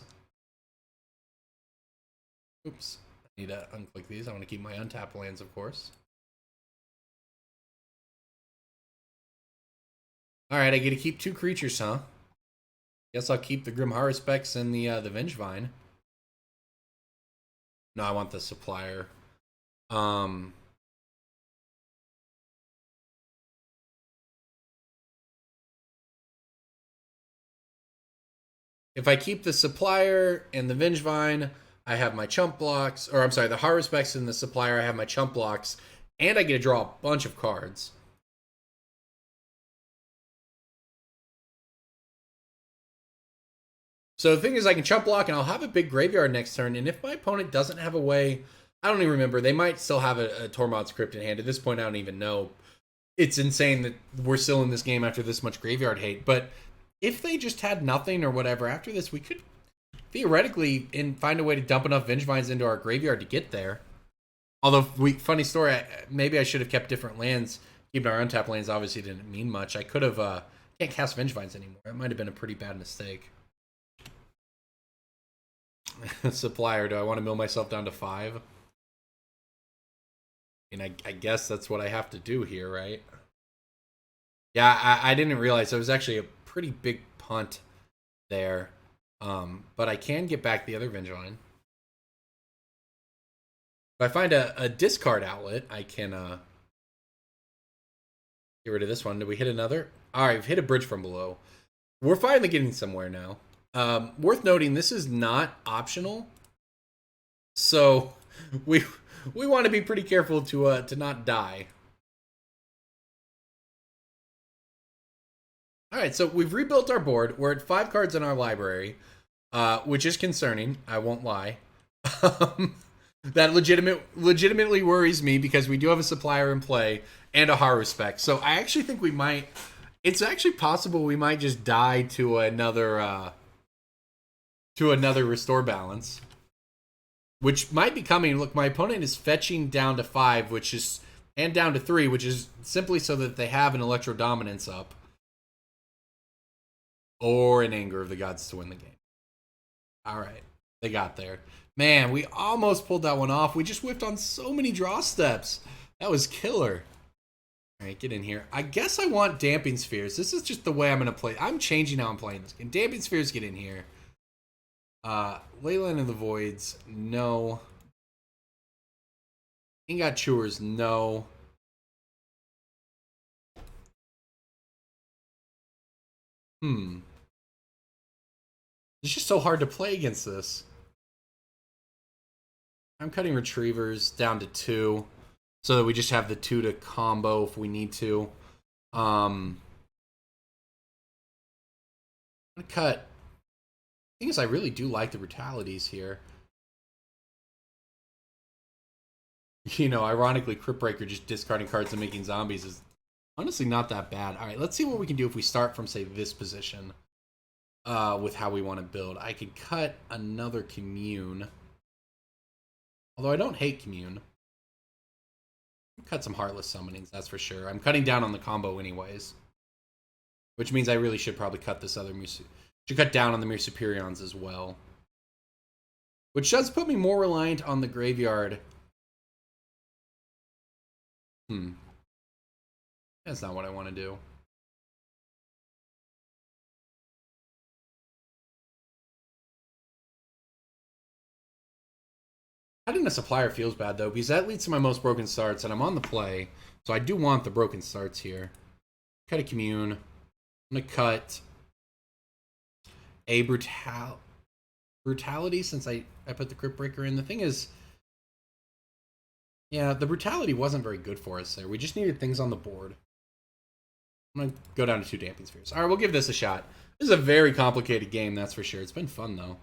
Oops. I need to unclick these. I want to keep my untapped lands, of course. Alright, I get to keep 2 creatures, huh? Guess I'll keep the Grim Heart Respects and the Vengevine. No, I want the Supplier. If I keep the Supplier and the Vengevine, I have my chump blocks. Or, I'm sorry, the Heart Respects and the Supplier, I have my chump blocks. And I get to draw a bunch of cards. So the thing is, I can chump block, and I'll have a big graveyard next turn. And if my opponent doesn't have a way... I don't even remember. They might still have a Tormod's Crypt in hand. At this point, I don't even know. It's insane that we're still in this game after this much graveyard hate. But if they just had nothing or whatever, after this, we could theoretically find a way to dump enough Vengevines into our graveyard to get there. Although, funny story, maybe I should have kept different lands. Keeping our untapped lands obviously didn't mean much. I could have, can't cast Vengevines anymore. That might have been a pretty bad mistake. Supplier, do I want to mill myself down to 5? I mean, I guess that's what I have to do here, right? Yeah, I didn't realize it was actually a pretty big punt there. But I can get back the other Vengevine. If I find a discard outlet, I can get rid of this one. Did we hit another? All right, we've hit a bridge from below. We're finally getting somewhere now. Worth noting, this is not optional. So we want to be pretty careful to not die. All right, so we've rebuilt our board. We're at 5 cards in our library, which is concerning. I won't lie. That legitimately worries me because we do have a supplier in play and a Haru spec. So I actually think we might. It's actually possible we might just die to another restore balance, which might be coming. Look, my opponent is fetching down to 5, and down to 3, which is simply so that they have an Electro dominance up or an Anger of the Gods to win the game. All right, they got there. Man, we almost pulled that one off. We just whiffed on so many draw steps. That was killer. All right, get in here. I guess I want Damping Spheres. This is just the way I'm going to play. I'm changing how I'm playing this game. Damping Spheres, get in here. Leyline of the Voids, no. Ingot Chewers, no. It's just so hard to play against this. I'm cutting Retrievers down to 2 so that we just have the 2 to combo if we need to. I'm gonna cut. The thing is, I really do like the Brutalities here. You know, ironically, Crypt Breaker just discarding cards and making zombies is honestly not that bad. All right, let's see what we can do if we start from, say, this position with how we want to build. I could cut another Commune. Although I don't hate Commune. Cut some Heartless summonings, that's for sure. I'm cutting down on the combo anyways. Which means I really should probably cut this other should cut down on the Mere Superions as well. Which does put me more reliant on the graveyard. That's not what I want to do. Cutting a supplier feels bad though, because that leads to my most broken starts, and I'm on the play, so I do want the broken starts here. Cut a Commune. I'm gonna cut a Brutality since I put the Crypt Breaker in. The thing is, yeah, the Brutality wasn't very good for us there. We just needed things on the board. I'm gonna go down to 2 Damping Spheres. All right, we'll give this a shot. This is a very complicated game, that's for sure. It's been fun though.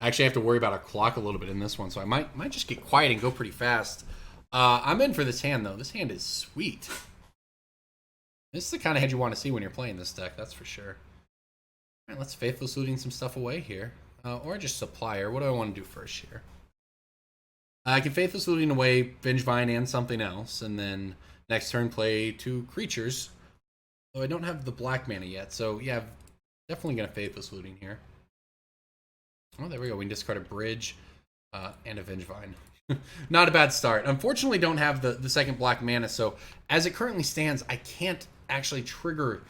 I actually have to worry about a clock a little bit in this one, so I might just get quiet and go pretty fast. I'm in for this hand, though. This hand is sweet. This is the kind of hand you want to see when you're playing this deck, that's for sure. All right, let's Faithless Looting some stuff away here. Or just Supplier. What do I want to do first here? I can Faithless Looting away Vengevine and something else, and then next turn play 2 creatures. Though I don't have the black mana yet, so yeah, definitely going to Faithless Looting here. Oh, there we go. We can discard a Bridge and a Vengevine. Not a bad start. Unfortunately, don't have the second black mana, so as it currently stands, I can't actually trigger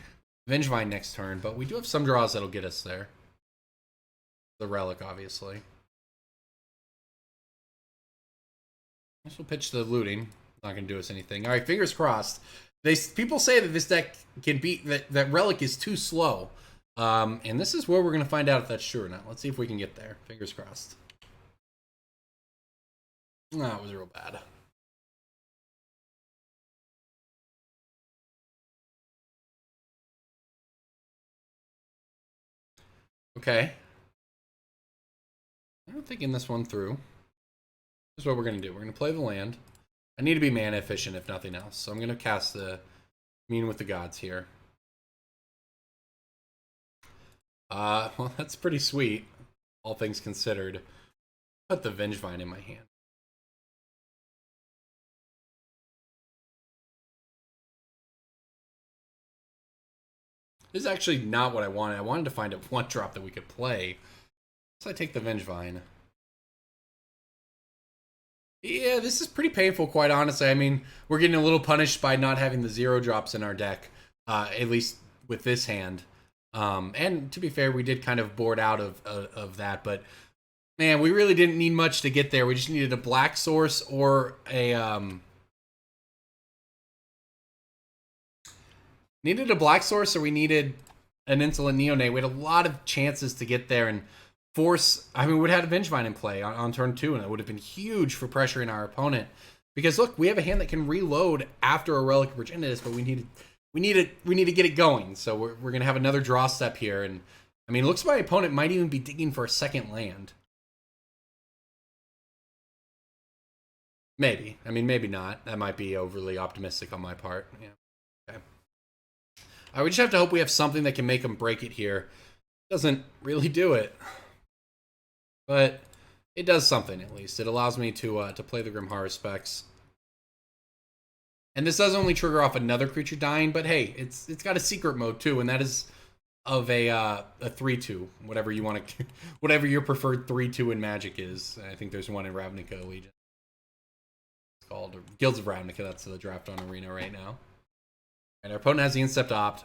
Vengevine next turn, but we do have some draws that'll get us there. The Relic, obviously. This will pitch the Looting. Not going to do us anything. All right, fingers crossed. People say that this deck can beat that Relic is too slow. And this is where we're going to find out if that's true or not. Let's see if we can get there. Fingers crossed. That was real bad. Okay. I'm thinking this one through. This is what we're going to do. We're going to play the land. I need to be mana efficient if nothing else. So I'm going to cast the Commune with the Gods here. Well, that's pretty sweet. all things considered. Put the Vengevine in my hand. This is actually not what I wanted. I wanted to find a 1-drop that we could play. So I take the Vengevine. Yeah, this is pretty painful, quite honestly. I mean, we're getting a little punished by not having the 0-drops in our deck, at least with this hand. And to be fair, we did kind of board out of that, but man, we really didn't need much to get there. We just needed a black source or a needed a black source, or we needed an Insolent Neonate. We had a lot of chances to get there and force. I mean, we would have had a Vengevine in play on turn 2, and it would have been huge for pressuring our opponent. Because look, we have a hand that can reload after a Relic of Progenitus, but we need to get it going. So we're gonna have another draw step here, and I mean, it looks like my opponent might even be digging for a second land. Maybe. I mean, maybe not. That might be overly optimistic on my part. Yeah. Okay. We just have to hope we have something that can make them break it here. Doesn't really do it, but it does something at least. It allows me to play the Grim Harvest specs. And this does only trigger off another creature dying, but hey, it's got a secret mode too, and that is of a 3/2, whatever you want to, whatever your preferred 3/2 in Magic is. I think there's one in Ravnica Legion. It's called Guilds of Ravnica. That's the draft on Arena right now. And our opponent has the Incept Opt.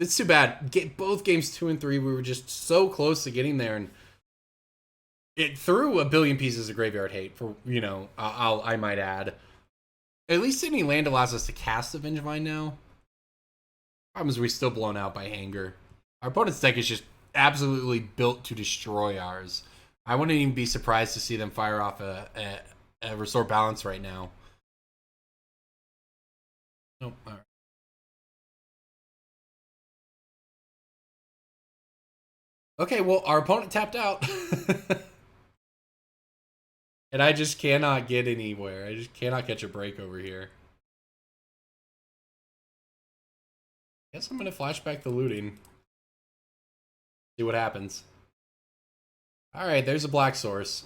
It's too bad. Both games 2 and 3, we were just so close to getting there, and it threw a billion pieces of Graveyard Hate. For I might add. At least any land allows us to cast the Vengevine now. Problem is, we're still blown out by anger. Our opponent's deck is just absolutely built to destroy ours. I wouldn't even be surprised to see them fire off a Restore Balance right now. Nope. All right. Okay, well, our opponent tapped out. And I just cannot get anywhere. I just cannot catch a break over here. Guess I'm going to flashback the looting. See what happens. Alright, there's a black source.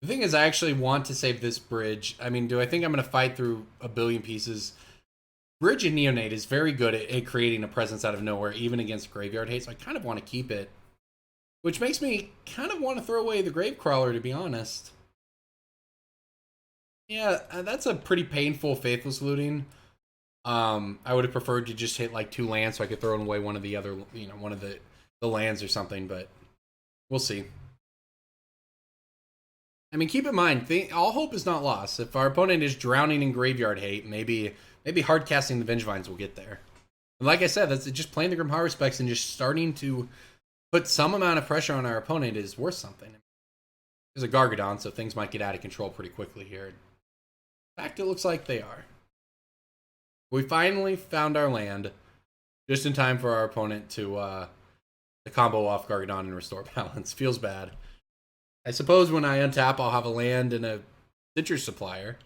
The thing is, I actually want to save this bridge. I mean, do I think I'm going to fight through a billion pieces? Bridge and Neonate is very good at creating a presence out of nowhere, even against Graveyard Hate, so I kind of want to keep it. Which makes me kind of want to throw away the Gravecrawler, to be honest. Yeah, that's a pretty painful Faithless looting. I would have preferred to just hit like 2 lands so I could throw away one of the other, one of the lands or something, but we'll see. I mean, keep in mind, all hope is not lost. If our opponent is drowning in Graveyard Hate, maybe hard casting the Vengevines will get there. And like I said, that's just playing the Grim Harvest specs and just starting to put some amount of pressure on our opponent is worth something. There's a Gargadon, so things might get out of control pretty quickly here. In fact, it looks like they are. We finally found our land just in time for our opponent to combo off Gargadon and Restore Balance. Feels bad. I suppose when I untap, I'll have a land and a Citrus Supplier.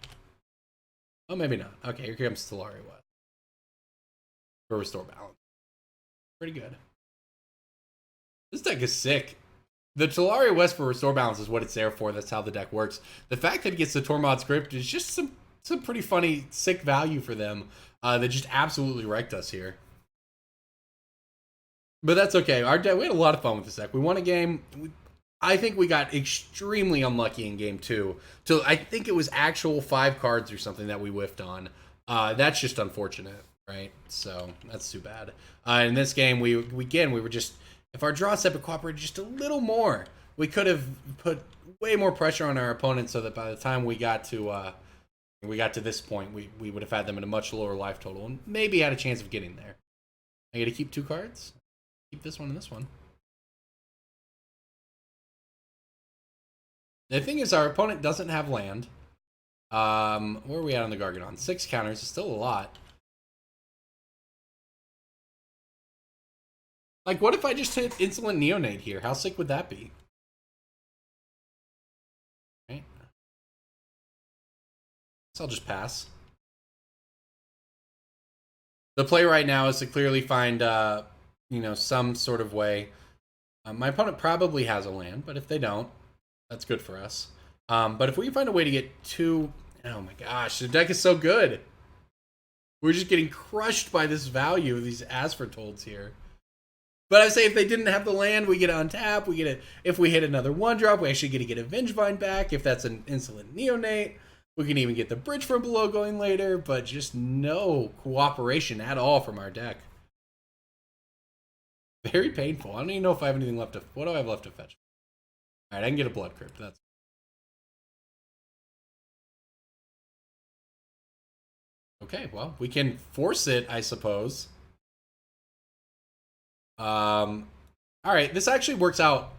Oh, maybe not. Okay, here comes Stellaria West for Restore Balance. Pretty good. This deck is sick. The Stellaria West for Restore Balance is what it's there for. That's how the deck works. The fact that it gets the Tormod's Crypt is just some pretty funny, sick value for them that just absolutely wrecked us here. But that's okay. Our deck, we had a lot of fun with this deck. We won a game. I think we got extremely unlucky in game 2. So I think it was actual 5 cards or something that we whiffed on. That's just unfortunate, right? So that's too bad. In this game, we were just, if our draw step had cooperated just a little more, we could have put way more pressure on our opponent so that by the time we got to this point, we would have had them at a much lower life total and maybe had a chance of getting there. I got to keep 2 cards. Keep this one and this one. The thing is, our opponent doesn't have land. Where are we at on the Gargadon? 6 counters is still a lot. Like, what if I just hit Insolent Neonate here? How sick would that be? Right. So I'll just pass. The play right now is to clearly find, you know, some sort of way. My opponent probably has a land, but if they don't, that's good for us. But if we can find a way to get two... Oh my gosh, the deck is so good. We're just getting crushed by this value of these Foretold here. But I say if they didn't have the land, we get on tap. We get if we hit another 1-drop, we actually get to get a Bridgevine back. If that's an insolent neonate, we can even get the bridge from below going later. But just no cooperation at all from our deck. Very painful. I don't even know if I have anything left to... What do I have left to fetch? All right, I can get a Blood Crypt. That's... Okay, well, we can force it, I suppose. All right, this actually works out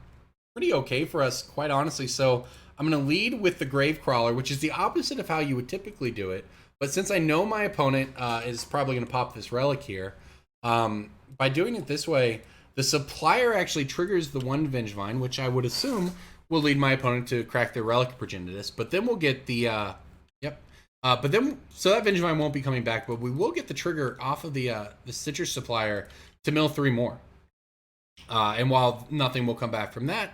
pretty okay for us, quite honestly. So I'm going to lead with the Gravecrawler, which is the opposite of how you would typically do it. But since I know my opponent is probably going to pop this Relic here, by doing it this way, the supplier actually triggers the one Bridgevine, which I would assume will lead my opponent to crack their Relic Progenitus. But then we'll get the... but then, so that Bridgevine won't be coming back, but we will get the trigger off of the Stitcher supplier to mill 3 more. And while nothing will come back from that,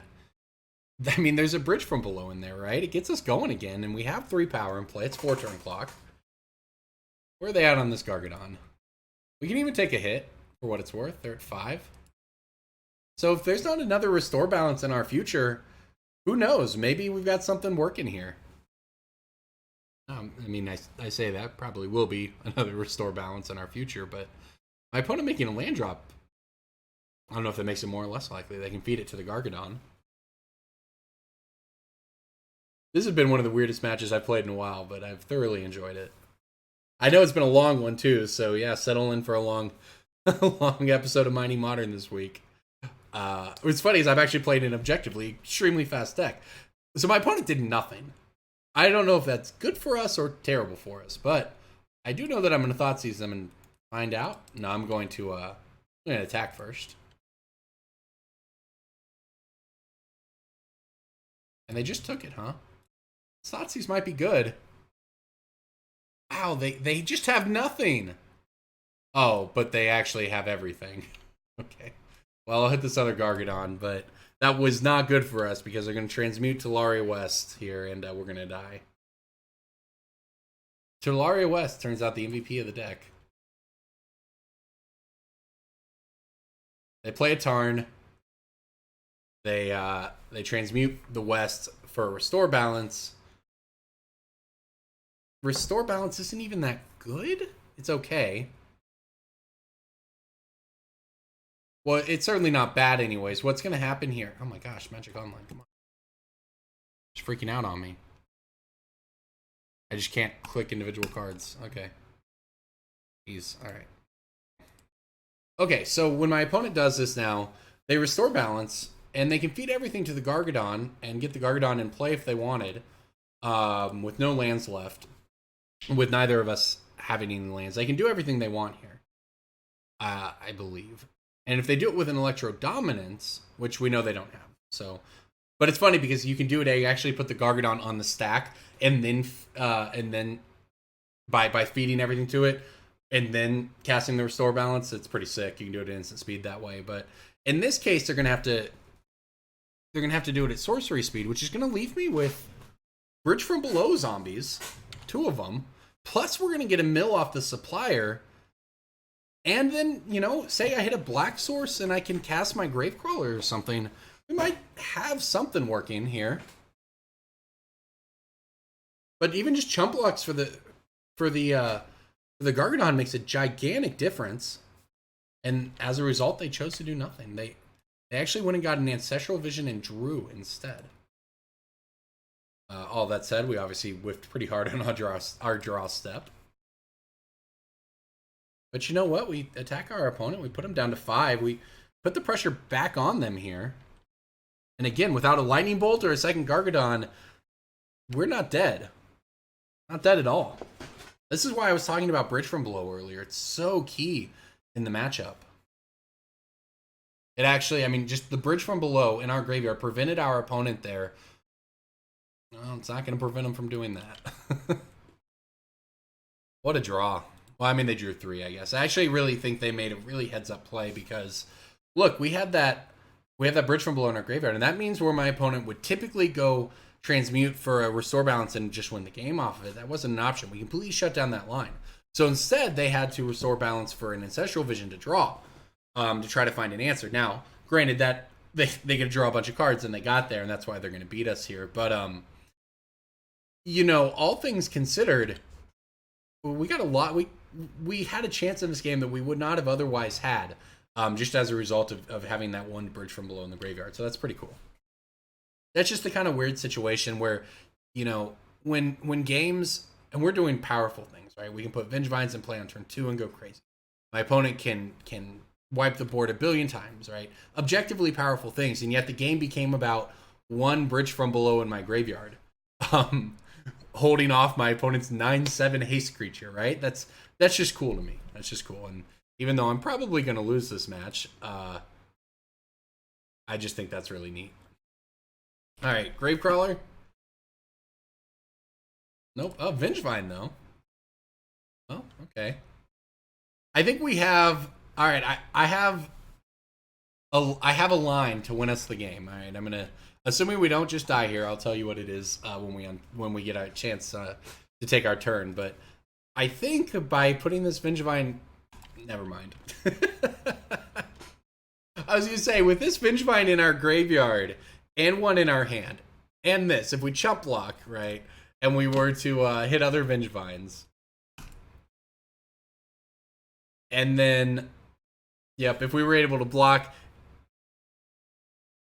I mean, there's a bridge from below in there, right? It gets us going again, and we have 3 power in play. It's 4 turn clock. Where are they at on this Gargadon? We can even take a hit for what it's worth. They're at 5. So if there's not another Restore Balance in our future, who knows? Maybe we've got something working here. I mean, I say that probably will be another Restore Balance in our future, but my opponent making a land drop, I don't know if that makes it more or less likely. They can feed it to the Gargadon. This has been one of the weirdest matches I've played in a while, but I've thoroughly enjoyed it. I know it's been a long one too, so yeah, settle in for a long episode of Mighty Modern this week. What's funny is I've actually played an objectively extremely fast deck. So my opponent did nothing. I don't know if that's good for us or terrible for us, but I do know that I'm going to Thoughtseize them and find out. No, I'm going to attack first. And they just took it, huh? Thoughtseize might be good. Wow, they just have nothing. Oh, but they actually have everything. Okay. Well, I'll hit this other Gargadon, but that was not good for us because they're going to transmute Talaria West here, and we're going to die. Talaria West turns out the MVP of the deck. They play a Tarn. They transmute the West for a Restore Balance. Restore Balance isn't even that good. It's okay. Well, it's certainly not bad anyways. What's going to happen here? Oh my gosh, Magic Online, come on. It's freaking out on me. I just can't click individual cards. Okay. Jeez, alright. Okay, so when my opponent does this now, they Restore Balance, and they can feed everything to the Gargadon, and get the Gargadon in play if they wanted, with no lands left, with neither of us having any lands. They can do everything they want here, I believe. And if they do it with an Electro Dominance, which we know they don't have, so... But it's funny because you can do it, you actually put the Gargadon on the stack, and then by feeding everything to it, and then casting the Restore Balance, it's pretty sick. You can do it at instant speed that way. But in this case, they're gonna have to do it at sorcery speed, which is gonna leave me with Bridge from Below zombies, 2 of them. Plus, we're gonna get a mill off the supplier. And then, you know, say I hit a black source and I can cast my Gravecrawler or something. We might have something working here. But even just chump blocks for the Gargadon makes a gigantic difference. And as a result, they chose to do nothing. They actually went and got an Ancestral Vision and drew instead. All that said, we obviously whiffed pretty hard on our draw step. But you know what? We attack our opponent. We put them down to 5. We put the pressure back on them here. And again, without a Lightning Bolt or a second Gargadon, we're not dead. Not dead at all. This is why I was talking about Bridge from Below earlier. It's so key in the matchup. It actually, I mean, just the Bridge from Below in our graveyard prevented our opponent there. Well, it's not going to prevent him from doing that. What a draw. Well, I mean, they drew 3, I guess. I actually really think they made a really heads-up play because, look, we had that bridge from below in our graveyard, and that means where my opponent would typically go transmute for a restore balance and just win the game off of it. That wasn't an option. We completely shut down that line. So instead, they had to restore balance for an Ancestral Vision to draw, to try to find an answer. Now, granted that they get to draw a bunch of cards, and they got there, and that's why they're going to beat us here. But, you know, all things considered, we got a lot. We had a chance in this game that we would not have otherwise had, just as a result of having that one bridge from below in the graveyard. So that's pretty cool. That's just the kind of weird situation where, you know, when games, and we're doing powerful things, right? We can put Vengevines in play on turn 2 and go crazy. My opponent can wipe the board a billion times, right? Objectively powerful things, and yet the game became about one bridge from below in my graveyard, holding off my opponent's 9/7 haste creature, right? That's just cool to me. That's just cool. And even though I'm probably going to lose this match, I just think that's really neat. All right, Gravecrawler. Nope. Oh, Vengevine though. Oh, okay. I think we have. All right, I have a line to win us the game. All right, I'm gonna, assuming we don't just die here, I'll tell you what it is when we get our chance to take our turn. But I think by putting this Vengevine, never mind. I was gonna say, with this Vengevine in our graveyard and one in our hand, and this, if we chump block, right, and we were to hit other Vengevines, and then, yep, if we were able to block,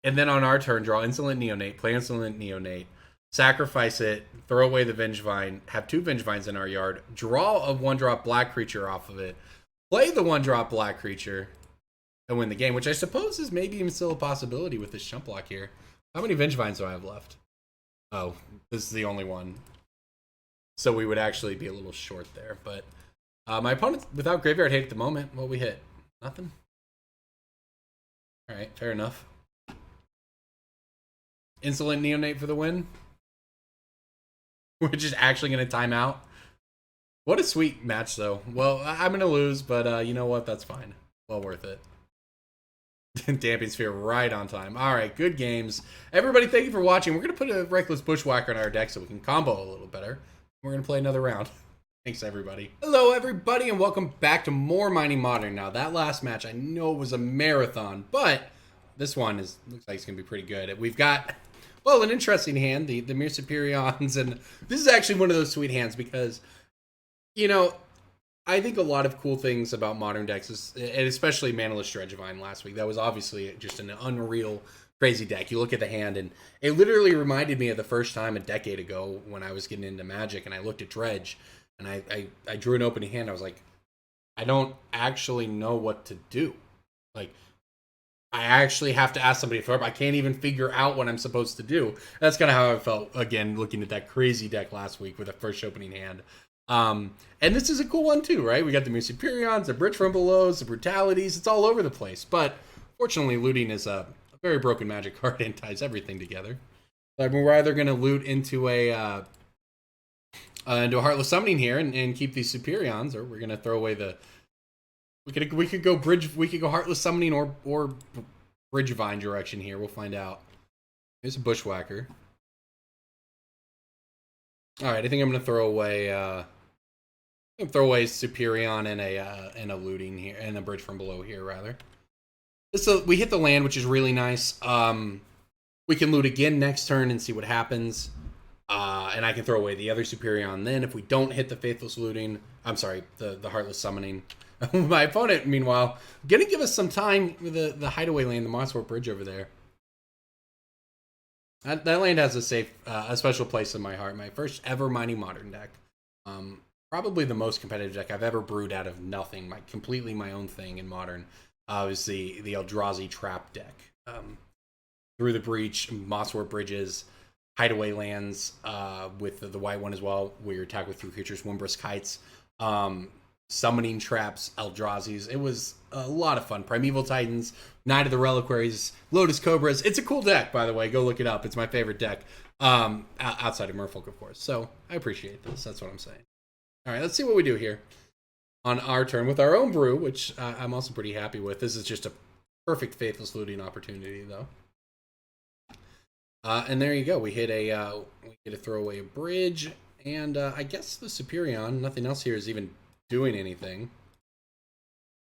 and then on our turn, draw Insolent Neonate, play Insolent Neonate, sacrifice it, throw away the Vengevine, have 2 Vengevines in our yard, draw a 1-drop black creature off of it, play the 1-drop black creature, and win the game, which I suppose is maybe even still a possibility with this chump block here. How many Vengevines do I have left? Oh, this is the only one. So we would actually be a little short there, but my opponent without graveyard hate at the moment. What we hit? Nothing? All right, fair enough. Insolent Neonate for the win. We're just actually going to time out. What a sweet match, though. Well, I'm going to lose, but you know what? That's fine. Well worth it. Damping Sphere right on time. All right, good games. Everybody, thank you for watching. We're going to put a Reckless Bushwhacker in our deck so we can combo a little better. We're going to play another round. Thanks, everybody. Hello, everybody, and welcome back to more Mining Modern. Now, that last match, I know it was a marathon, but this one looks like it's going to be pretty good. We've got, well, an interesting hand, the Mere Superions, and this is actually one of those sweet hands because, you know, I think a lot of cool things about modern decks, and especially Manaless Dredgevine last week, that was obviously just an unreal, crazy deck. You look at the hand, and it literally reminded me of the first time a decade ago when I was getting into Magic, and I looked at Dredge, and I drew an opening hand. I was like, I don't actually know what to do. Like, I actually have to ask somebody to throw up. I can't even figure out what I'm supposed to do. That's kind of how I felt, again, looking at that crazy deck last week with the first opening hand. And this is a cool one too, right? We got the Mere Superions, the Bridge from Belows, the Brutalities. It's all over the place. But fortunately, looting is a very broken Magic card and ties everything together. Like, we're either going to loot into a Heartless Summoning here and keep these Superions, or we're going to throw away the. We could go Heartless Summoning or Bridgevine direction here. We'll find out. Here's a Bushwhacker. All right, I think I'm going to throw away Superion and a looting here, and a Bridge from Below here rather. So we hit the land, which is really nice. We can loot again next turn and see what happens. And I can throw away the other Superion then if we don't hit the Faithless Looting. I'm sorry, the Heartless Summoning. My opponent, meanwhile, going to give us some time with the Hideaway land, the Mosswort Bridge over there. That land has a special place in my heart. My first ever Mining Modern deck. Probably the most competitive deck I've ever brewed out of nothing. Completely my own thing in Modern. Was the Eldrazi Trap deck. Through the Breach, Mosswort Bridges, Hideaway lands with the white one as well, where you attack with 3 creatures, Wimbrisk Heights, Summoning Traps, Eldrazi's. It was a lot of fun. Primeval Titans, Knight of the Reliquaries, Lotus Cobras. It's a cool deck, by the way. Go look it up. It's my favorite deck, outside of Merfolk, of course. So I appreciate this. That's what I'm saying. All right, let's see what we do here. on our turn with our own brew, which I'm also pretty happy with. This is just a perfect Faithless Looting opportunity, though. And there you go. We get a throwaway bridge, and I guess the Superion. Nothing else here is even doing anything.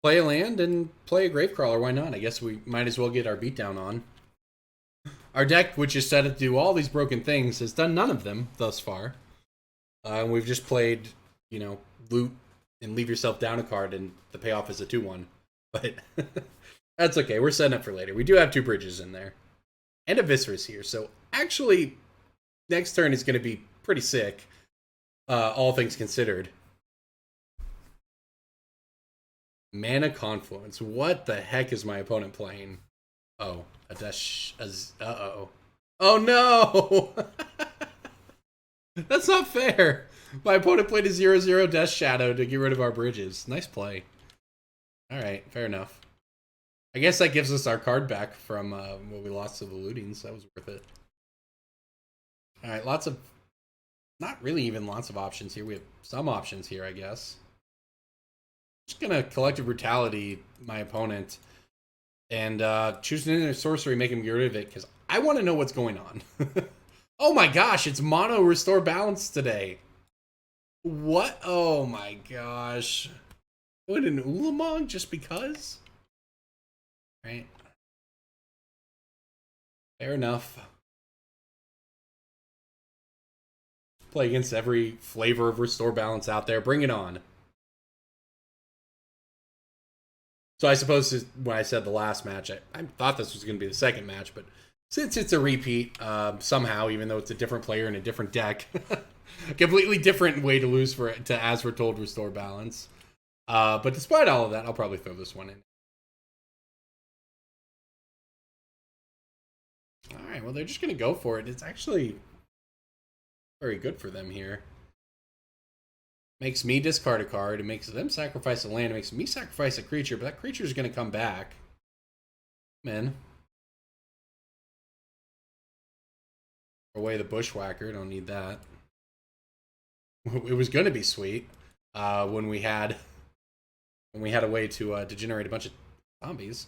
Play a land and play a Gravecrawler. Why not? I guess we might as well get our beatdown on. Our deck, which is set to do all these broken things, has done none of them thus far. We've just played, loot and leave yourself down a card, and the payoff is a 2-1. But that's okay. We're setting up for later. We do have 2 bridges in there. And a Viscerous here. So actually, next turn is going to be pretty sick, all things considered. Mana Confluence. What the heck is my opponent playing? Oh, uh-oh. Oh no! That's not fair. My opponent played a 0/0 Death Shadow to get rid of our bridges. Nice play. Alright, fair enough. I guess that gives us our card back from what we lost to the looting, so that was worth it. Alright, not really even lots of options here. We have some options here, I guess. Just gonna Collective Brutality my opponent and choose an sorcery, make him get rid of it, because I want to know what's going on. Oh my gosh, it's mono Restore Balance today. What? Oh my gosh. What, an Ulamog just because? Right. Fair enough. Play against every flavor of Restore Balance out there. Bring it on. So I suppose when I said the last match, I thought this was going to be the second match, but since it's a repeat, somehow, even though it's a different player in a different deck, a completely different way to lose to As Foretold Restore Balance. But despite all of that, I'll probably throw this one in. Alright, well, they're just going to go for it. It's actually very good for them here. Makes me discard a card. It makes them sacrifice a land. It makes me sacrifice a creature, but that creature is going to come back. Man. Away the Bushwhacker. Don't need that. It was going to be sweet when we had a way to generate a bunch of zombies.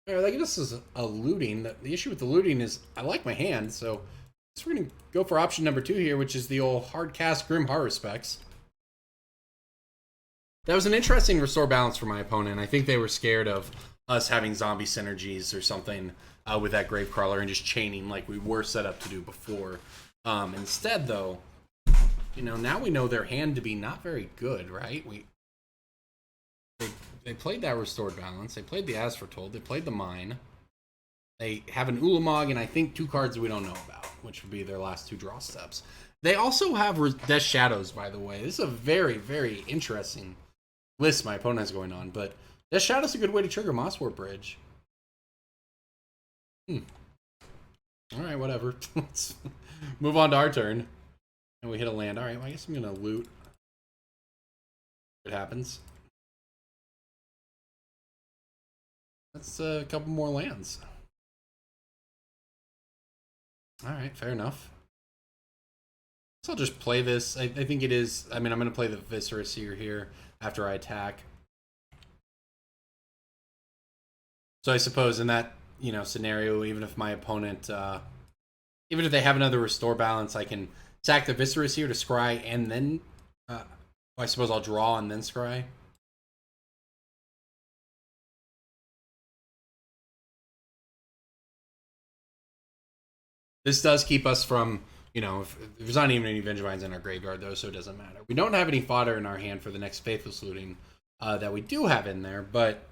Alright, I guess this is a looting. The issue with the looting is I like my hand, so we're going to go for option number 2 here, which is the old Hardcast Grim Horror Specs. That was an interesting Restore Balance for my opponent. I think they were scared of us having zombie synergies or something with that Gravecrawler and just chaining like we were set up to do before. Instead, though, now we know their hand to be not very good, right? They played that Restored Balance. They played the As Foretold. They played the Mine. They have an Ulamog and I think 2 cards we don't know about, which would be their last 2 draw steps. They also have Death Shadows, by the way. This is a very, very interesting list my opponent has going on, but Death Shadows is a good way to trigger Mosswort Bridge. Alright, whatever. Let's move on to our turn. And we hit a land. Alright, well, I guess I'm going to loot. It happens. That's a couple more lands. Alright, fair enough. So I'll just play this. I think it is... I mean, I'm going to play the Viscerous here after I attack. So I suppose in that, scenario, even if my opponent... even if they have another Restore Balance, I can sack the Viscerous here to scry and then... I suppose I'll draw and then scry. This does keep us from, if there's not even any Bridgevines in our graveyard, though, so it doesn't matter. We don't have any fodder in our hand for the next Faithless Looting that we do have in there, but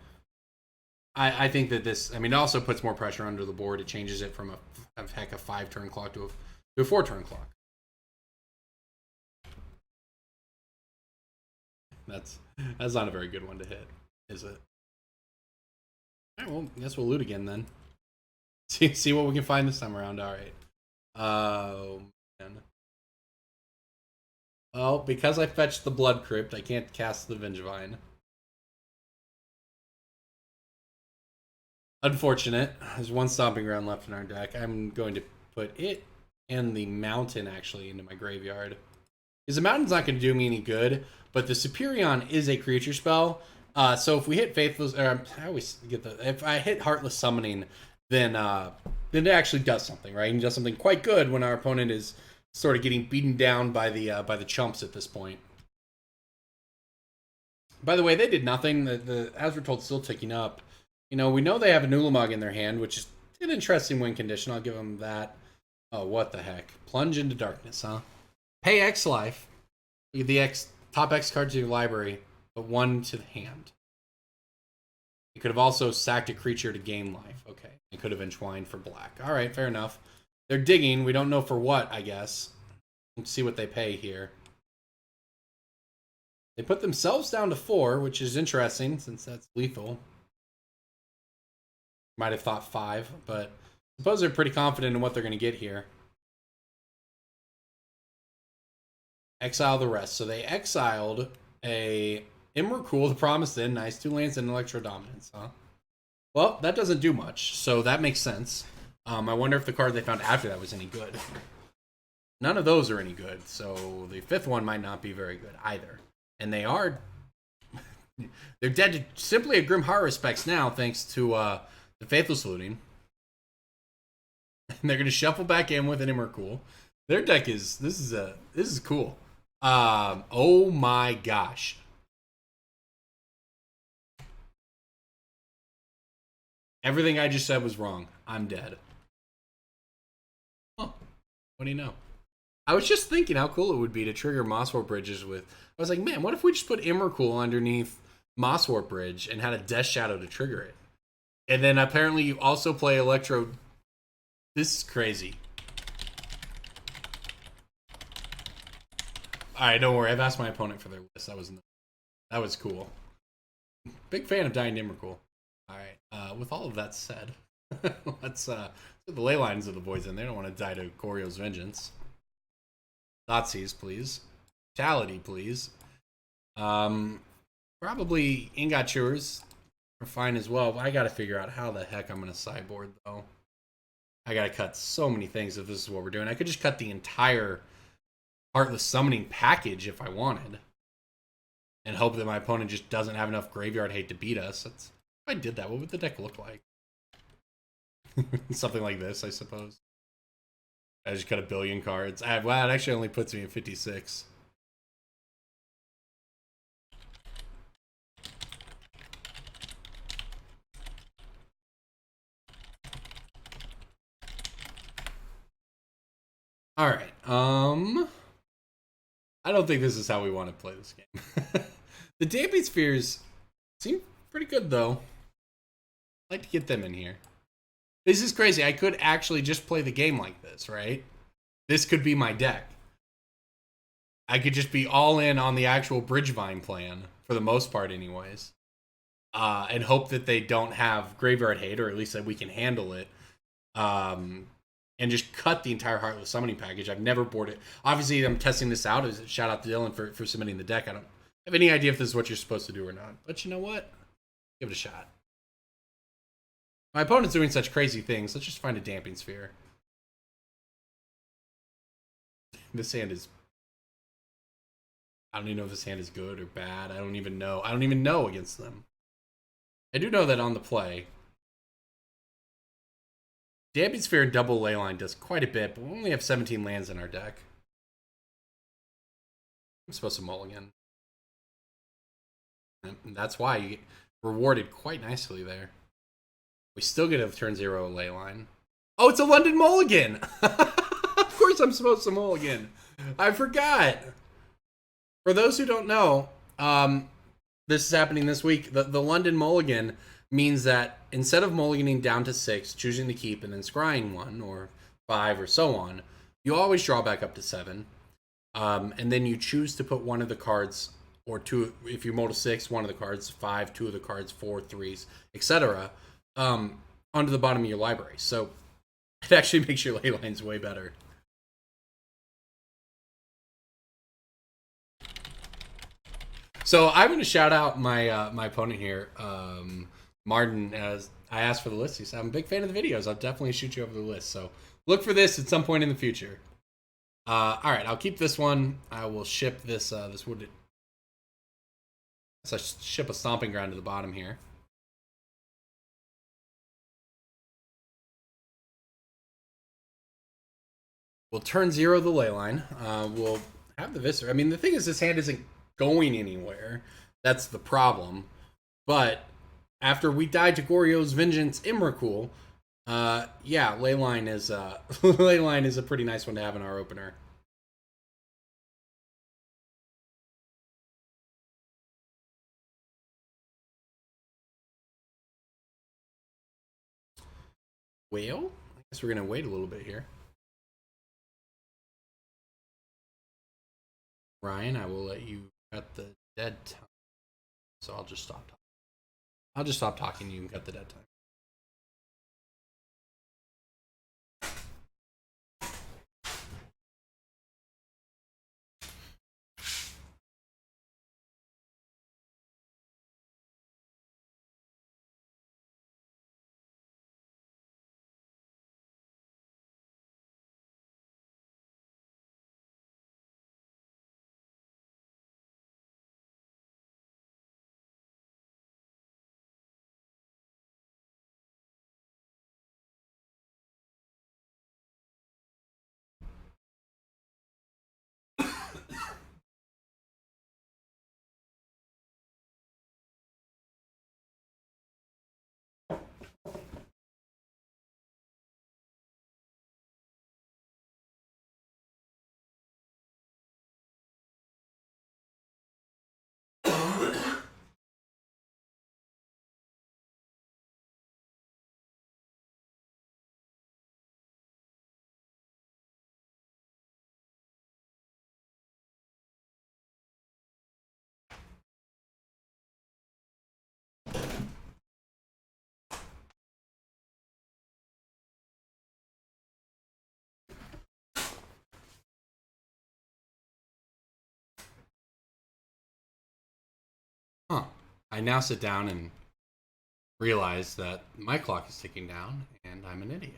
I think that this, it also puts more pressure under the board. It changes it from a 5-turn clock to a 4-turn clock. That's not a very good one to hit, is it? All right, well, I guess we'll loot again then. See what we can find this time around. All right. Oh, man. Well, because I fetched the Blood Crypt, I can't cast the Bridgevine. Unfortunate. There's 1 Stomping Ground left in our deck. I'm going to put it and the Mountain, actually, into my graveyard. Because the Mountain's not going to do me any good, but the Superion is a creature spell. So if we hit Faithless, I always get if I hit Heartless Summoning, then it actually does something, right? And does something quite good when our opponent is sort of getting beaten down by the chumps at this point. By the way, they did nothing. The as we're told, still ticking up. You know, we know they have a Nulamog in their hand, which is an interesting win condition. I'll give them that. Oh, what the heck? Plunge into darkness, huh? Pay X life. You get the top X cards in your library, but 1 to the hand. You could have also sacked a creature to gain life. Okay. It could have entwined for black. All right, fair enough. They're digging. We don't know for what, I guess. Let's see what they pay here. They put themselves down to 4, which is interesting since that's lethal. Might have thought 5, but I suppose they're pretty confident in what they're going to get here. Exile the rest. So they exiled a Emrakul, the Promised End. Nice. 2 lands and Electro Dominance, huh? Well, that doesn't do much, so that makes sense. I wonder if the card they found after that was any good. None of those are any good, so the 5th one might not be very good either. And they are... they're dead to simply a Grim Harvest now, thanks to the Faithless Looting. And they're going to shuffle back in with an Emrakul. Their deck is... This is cool. Oh my gosh. Everything I just said was wrong. I'm dead. Huh. What do you know? I was just thinking how cool it would be to trigger Mosswarp Bridges with... I was like, man, what if we just put Emrakul underneath Mosswarp Bridge and had a Death Shadow to trigger it? And then apparently you also play Electro. This is crazy. Alright, don't worry. I've asked my opponent for their list. That was cool. Big fan of Dying Emrakul. Alright, with all of that said, let's get the ley lines of the boys in. They don't want to die to Goryo's Vengeance. Thoughtseize, please. Brutality, please. Probably Ingot Chewers are fine as well, but I gotta figure out how the heck I'm gonna sideboard, though. I gotta cut so many things if this is what we're doing. I could just cut the entire Heartless Summoning package if I wanted. And hope that my opponent just doesn't have enough graveyard hate to beat us. If I did that, what would the deck look like? Something like this, I suppose. I just cut a billion cards. Well, it actually only puts me at 56. All right. I don't think this is how we want to play this game. The Damping Spheres seem pretty good, though. I'd like to get them in here. This is crazy. I could actually just play the game like this, right? This could be my deck. I could just be all in on the actual Bridgevine plan, for the most part anyways. And hope that they don't have graveyard hate, or at least that we can handle it. And just cut the entire Heartless Summoning package. I've never boarded it. Obviously, I'm testing this out. Shout out to Dylan for submitting the deck. I don't have any idea if this is what you're supposed to do or not. But you know what? Give it a shot. My opponent's doing such crazy things. Let's just find a Damping Sphere. This hand is... I don't even know if this hand is good or bad. I don't even know. I don't even know against them. I do know that on the play... Damping Sphere and double Leyline does quite a bit, but we only have 17 lands in our deck. I'm supposed to mulligan. And that's why you get rewarded quite nicely there. We still get a turn 0 Leyline. Oh, it's a London mulligan! Of course I'm supposed to mulligan. I forgot. For those who don't know, this is happening this week. The London mulligan means that instead of mulliganing down to 6, choosing to keep, and then scrying 1 or 5 or so on, you always draw back up to 7. And then you choose to put one of the cards, or 2, if you mull to 6, one of the cards, 5, 2 of the cards, 4, 3s, etc., onto the bottom of your library. So it actually makes your ley lines way better. So I'm going to shout out my my opponent here, Martin. As I asked for the list, he said, I'm a big fan of the videos. I'll definitely shoot you over the list. So look for this at some point in the future. All right, I'll keep this one. I will ship this this wooded Let's ship a Stomping Ground to the bottom here. We'll turn 0 the Leyline. We'll have the Viscera. I mean, the thing is, this hand isn't going anywhere. That's the problem. But after we died to Goryo's Vengeance Imracul, yeah, Leyline is Leyline is a pretty nice one to have in our opener. Well, I guess we're gonna wait a little bit here. Ryan, I will let you cut the dead time. So I'll just stop talking. I'll just stop talking. You can cut the dead time. Huh. I now sit down and realize that my clock is ticking down and I'm an idiot.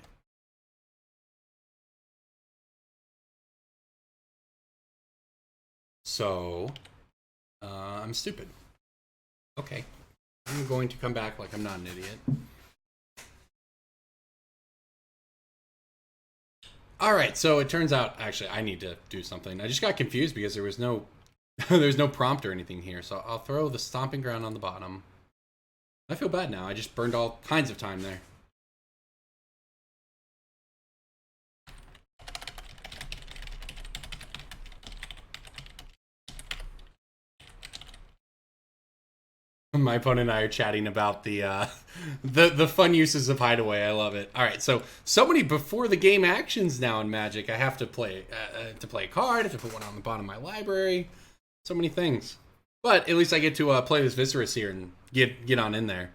So, I'm stupid. Okay. I'm going to come back like I'm not an idiot. Alright, so it turns out, actually, I need to do something. I just got confused because there was no there's no prompt or anything here, so I'll throw the Stomping Ground on the bottom. I feel bad now. I just burned all kinds of time there. My opponent and I are chatting about the fun uses of Hideaway. I love it. All right, so many before the game actions now in Magic. I have to play a card. I have to put one on the bottom of my library. So many things, but at least I get to play this Viscerus here and get on in there.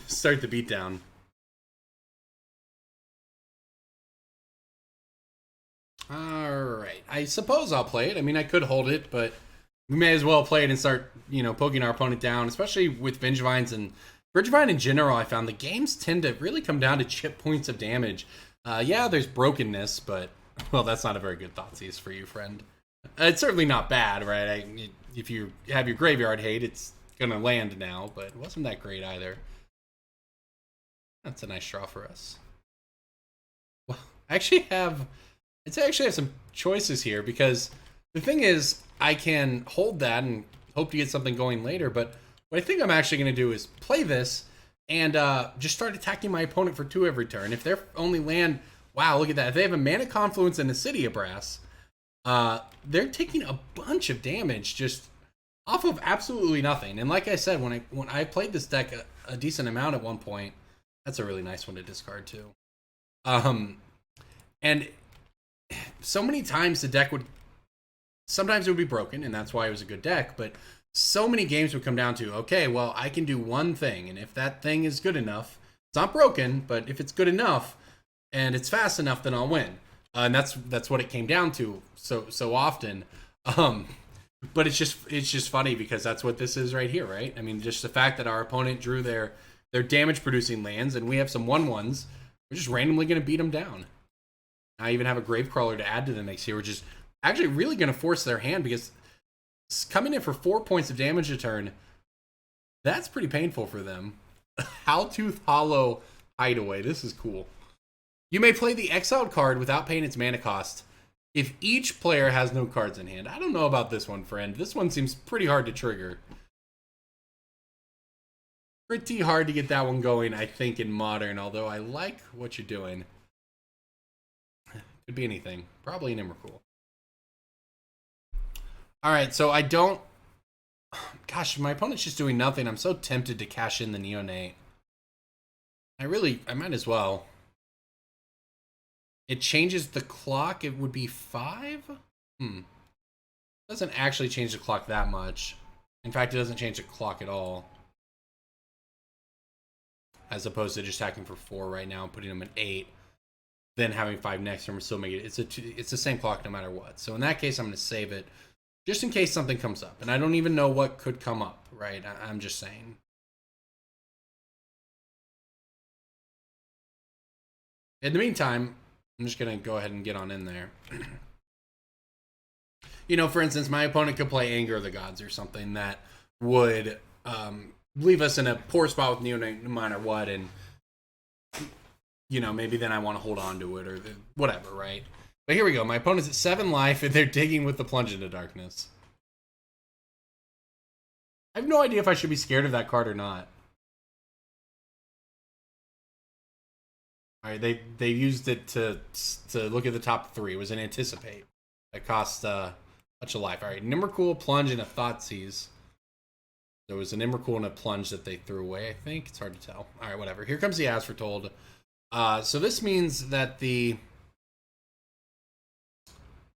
Start the beatdown. All right, I suppose I'll play it. I mean, I could hold it, but we may as well play it and start, poking our opponent down, especially with Bridgevines and Bridgevine in general. I found the games tend to really come down to chip points of damage. Yeah, there's brokenness, but, well, that's not a very good Thoughtseize for you, friend. It's certainly not bad, right? If you have your Graveyard Hate, it's going to land now, but it wasn't that great either. That's a nice draw for us. Well, I actually have some choices here, because the thing is, I can hold that and hope to get something going later, but what I think I'm actually going to do is play this and just start attacking my opponent for 2 every turn. If they're only land, wow, look at that. If they have a Mana Confluence and a City of Brass, they're taking a bunch of damage just off of absolutely nothing. And like I said, when I played this deck a decent amount at one point, that's a really nice one to discard too. And so many times the deck sometimes it would be broken, and that's why it was a good deck, but so many games would come down to, okay, well, I can do one thing, and if that thing is good enough, it's not broken, but if it's good enough and it's fast enough, then I'll win. And that's what it came down to so often. But it's just funny because that's what this is right here, right? I mean, just the fact that our opponent drew their damage producing lands, and we have some 1/1s, we're just randomly going to beat them down. I even have a Gravecrawler to add to the mix here, which is actually really going to force their hand, because coming in for 4 points of damage a turn. That's pretty painful for them. Howltooth Hollow Hideaway. This is cool. You may play the exiled card without paying its mana cost if each player has no cards in hand. I don't know about this one, friend. This one seems pretty hard to trigger. Pretty hard to get that one going, I think, in Modern, although I like what you're doing. Could be anything. Probably an Emrakul. Alright, so I don't... Gosh, my opponent's just doing nothing. I'm so tempted to cash in the Neonate. I might as well. It changes the clock. It would be 5? Doesn't actually change the clock that much. In fact, it doesn't change the clock at all. As opposed to just attacking for 4 right now and putting them at 8. Then having 5 next turn, still make it. It's the same clock no matter what. So in that case, I'm going to save it. Just in case something comes up. And I don't even know what could come up, right? I'm just saying. In the meantime, I'm just going to go ahead and get on in there. You know, for instance, my opponent could play Anger of the Gods or something that would leave us in a poor spot with Neonate no matter what. And, you know, maybe then I want to hold on to it or whatever, right? But here we go. My opponent's at 7 life, and they're digging with the Plunge into Darkness. I have no idea if I should be scared of that card or not. All right, they used it to look at the top 3. It was an Anticipate. That cost a bunch of life. All right, Emrakul, Plunge, and a Thoughtseize. There was an Emrakul and a Plunge that they threw away, I think. It's hard to tell. All right, whatever. Here comes the As Foretold. So this means that the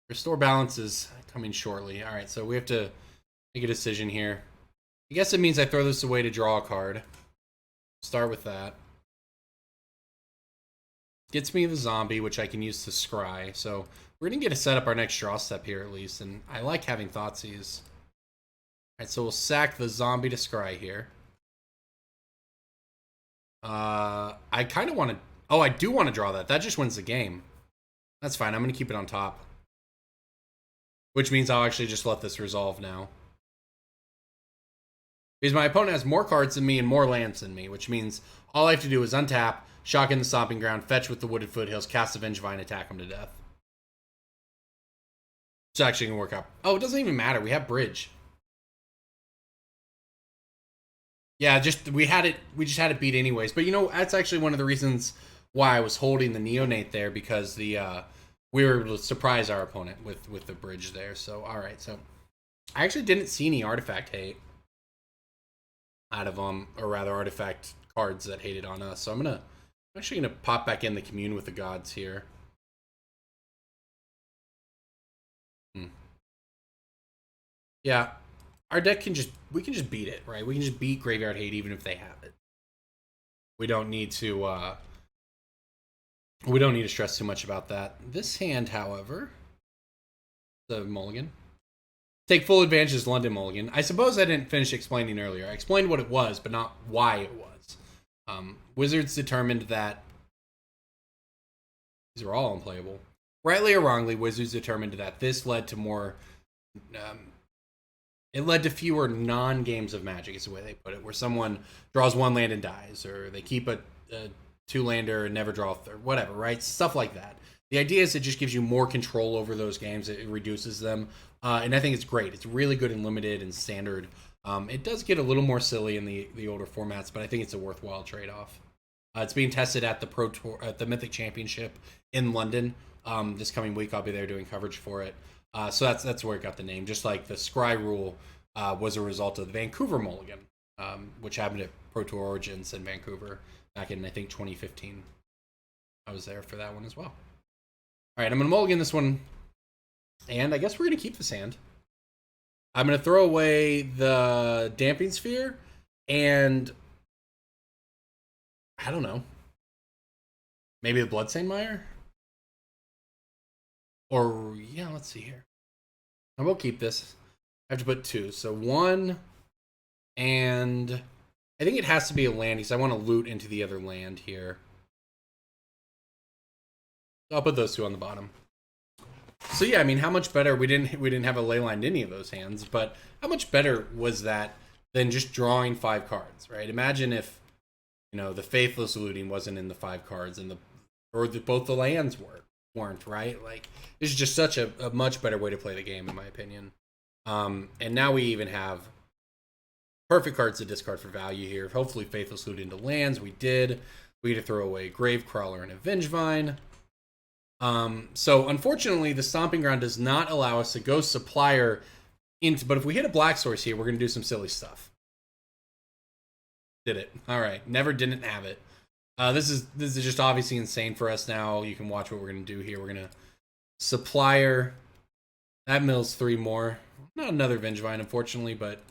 Restore Balance is coming shortly. All right, so we have to make a decision here. I guess it means I throw this away to draw a card. Start with that. Gets me the Zombie, which I can use to scry. So we're going to get to set up our next draw step here at least. And I like having Thoughtseize. All right, so we'll sack the Zombie to scry here. I kind of want to... Oh, I do want to draw that. That just wins the game. That's fine. I'm going to keep it on top. Which means I'll actually just let this resolve now. Because my opponent has more cards than me and more lands than me. Which means all I have to do is untap, shock in the Stomping Ground, fetch with the Wooded Foothills, cast the Vengevine, attack him to death. It's actually going to work out. Oh, it doesn't even matter. We have Bridge. Yeah, we just had it beat anyways. But you know, that's actually one of the reasons why I was holding the Neonate there, because we were able to surprise our opponent with the Bridge there. So alright, so I actually didn't see any artifact hate out of them, or rather artifact cards that hated on us. So I'm actually gonna pop back in the Commune with the Gods here. Yeah. Our deck we can just beat it, right? We can just beat Graveyard Hate even if they have it. We don't need to stress too much about that. This hand, however, the mulligan. Take full advantage of this London mulligan. I suppose I didn't finish explaining earlier. I explained what it was, but not why it was. Wizards determined that these are all unplayable. Rightly or wrongly, Wizards determined that this led to more it led to fewer non-games of Magic, is the way they put it, where someone draws 1 land and dies, or they keep a 2-lander and never draw a third, whatever, right? Stuff like that. The idea is it just gives you more control over those games. It reduces them, and I think it's great. It's really good in Limited and Standard. It does get a little more silly in the older formats, but I think it's a worthwhile trade-off. It's being tested at the Pro Tour, at the Mythic Championship in London. This coming week, I'll be there doing coverage for it. So that's where it got the name. Just like the Scry rule was a result of the Vancouver Mulligan, which happened at Pro Tour Origins in Vancouver back in, I think, 2015. I was there for that one as well. All right, I'm going to mulligan this one, and I guess we're going to keep this hand. I'm going to throw away the Damping Sphere, and I don't know, maybe the Bloodstained Mire? Or, yeah, let's see here. I will keep this. I have to put 2. So 1, and I think it has to be a land because I want to loot into the other land here. I'll put those 2 on the bottom. So yeah, I mean, how much better we didn't have a leyline in any of those hands, but how much better was that than just drawing 5 cards, right? Imagine if the Faithless Looting wasn't in the 5 cards and both the lands weren't, right? Like, this is just such a much better way to play the game, in my opinion. And now we even have perfect cards to discard for value here. Hopefully, Faithless Looting into lands. We did. We had to throw away Gravecrawler and a Vengevine. So unfortunately, the Stomping Ground does not allow us to go Supplier into. But if we hit a Black Source here, we're gonna do some silly stuff. Did it? All right. Never didn't have it. This is just obviously insane for us now. You can watch what we're gonna do here. We're gonna Supplier. That mills 3 more. Not another Vengevine, unfortunately, but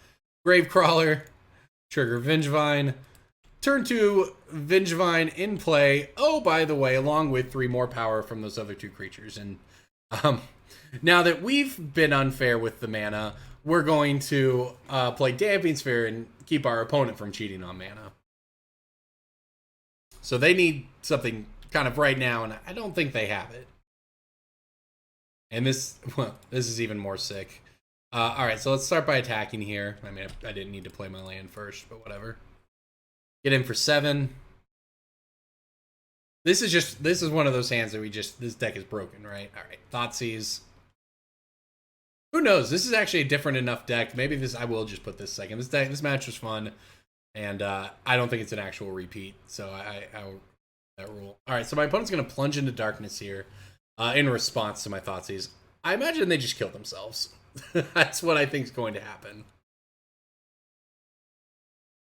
Gravecrawler, trigger Vengevine. Turn 2, Vengevine in play. Oh, by the way, along with 3 more power from those other 2 creatures. And now that we've been unfair with the mana, we're going to play Damping Sphere and keep our opponent from cheating on mana. So they need something kind of right now, and I don't think they have it. And this is even more sick. All right, so let's start by attacking here. I mean, I didn't need to play my land first, but whatever. Get in for 7. This is one of those hands that this deck is broken, right? All right, Thoughtseize. Who knows? This is actually a different enough deck. Maybe I will just put this second. This match was fun, and I don't think it's an actual repeat. So I that rule. All right, so my opponent's gonna plunge into darkness here, in response to my Thoughtseize. I imagine they just killed themselves. That's what I think is going to happen.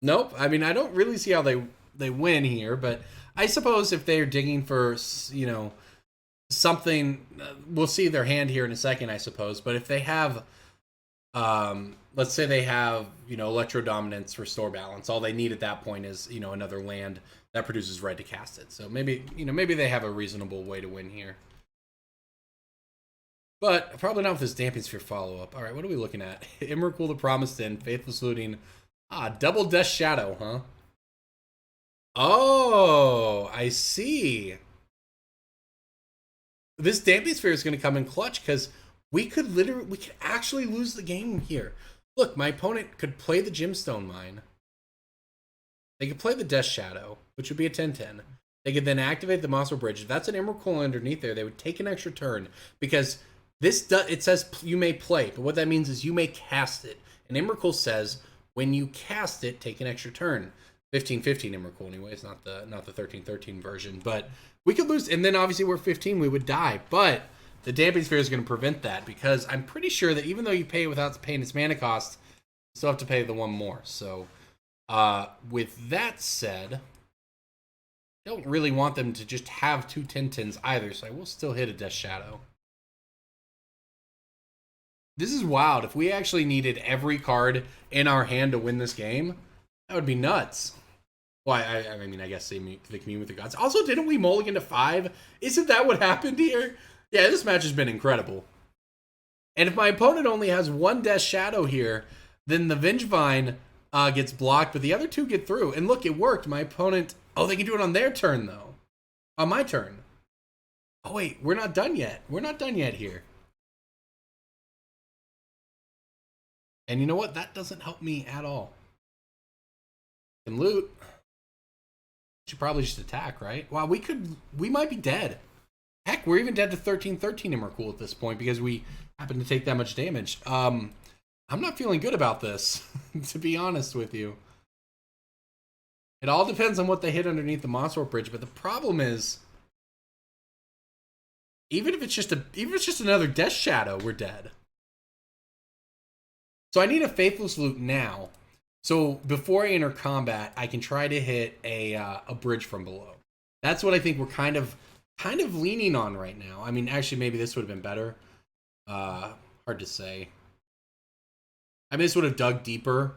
Nope. I mean, I don't really see how they win here, but I suppose if they're digging for, something, we'll see their hand here in a second, I suppose. But if they have, let's say they have, Electro Dominance, Restore Balance, all they need at that point is, another land that produces red to cast it. So maybe they have a reasonable way to win here. But probably not with this Damping Sphere follow-up. All right, what are we looking at? Emrakul the Promised End, Faithless Looting. Double Death Shadow, huh? Oh, I see. This Damping Sphere is going to come in clutch because we could actually lose the game here. Look, my opponent could play the Gemstone Mine. They could play the Death Shadow, which would be a 10-10. They could then activate the Mossel Bridge. If that's an Emrakul underneath there, they would take an extra turn because it says you may play, but what that means is you may cast it. And Emrakul says when you cast it, take an extra turn. 15-15 Emrakul anyways, not the 13-13 version. But we could lose, and then obviously we're 15, we would die. But the Damping Sphere is going to prevent that because I'm pretty sure that even though you pay it without paying its mana cost, you still have to pay the 1 more. So with that said, I don't really want them to just have 2 10-10s either, so I will still hit a Death Shadow. This is wild. If we actually needed every card in our hand to win this game, that would be nuts. Well, I mean, I guess they commune with the gods. Also, didn't we mulligan to 5? Isn't that what happened here? Yeah, this match has been incredible. And if my opponent only has 1 Death Shadow here, then the Vengevine gets blocked, but the other 2 get through. And look, it worked. My opponent... Oh, they can do it on their turn, though. On my turn. Oh, wait. We're not done yet. We're not done yet here. And you know what? That doesn't help me at all. And loot. Should probably just attack, right? Wow, we might be dead. Heck, we're even dead to 13-13 Emrakul at this point because we happen to take that much damage. I'm not feeling good about this, to be honest with you. It all depends on what they hit underneath the Mossor Bridge, but the problem is, even if it's just another Death Shadow, we're dead. So I need a Faithless Loot now. So before I enter combat, I can try to hit a bridge from below. That's what I think we're kind of leaning on right now. I mean, actually, maybe this would have been better. Hard to say. I mean, this would have dug deeper.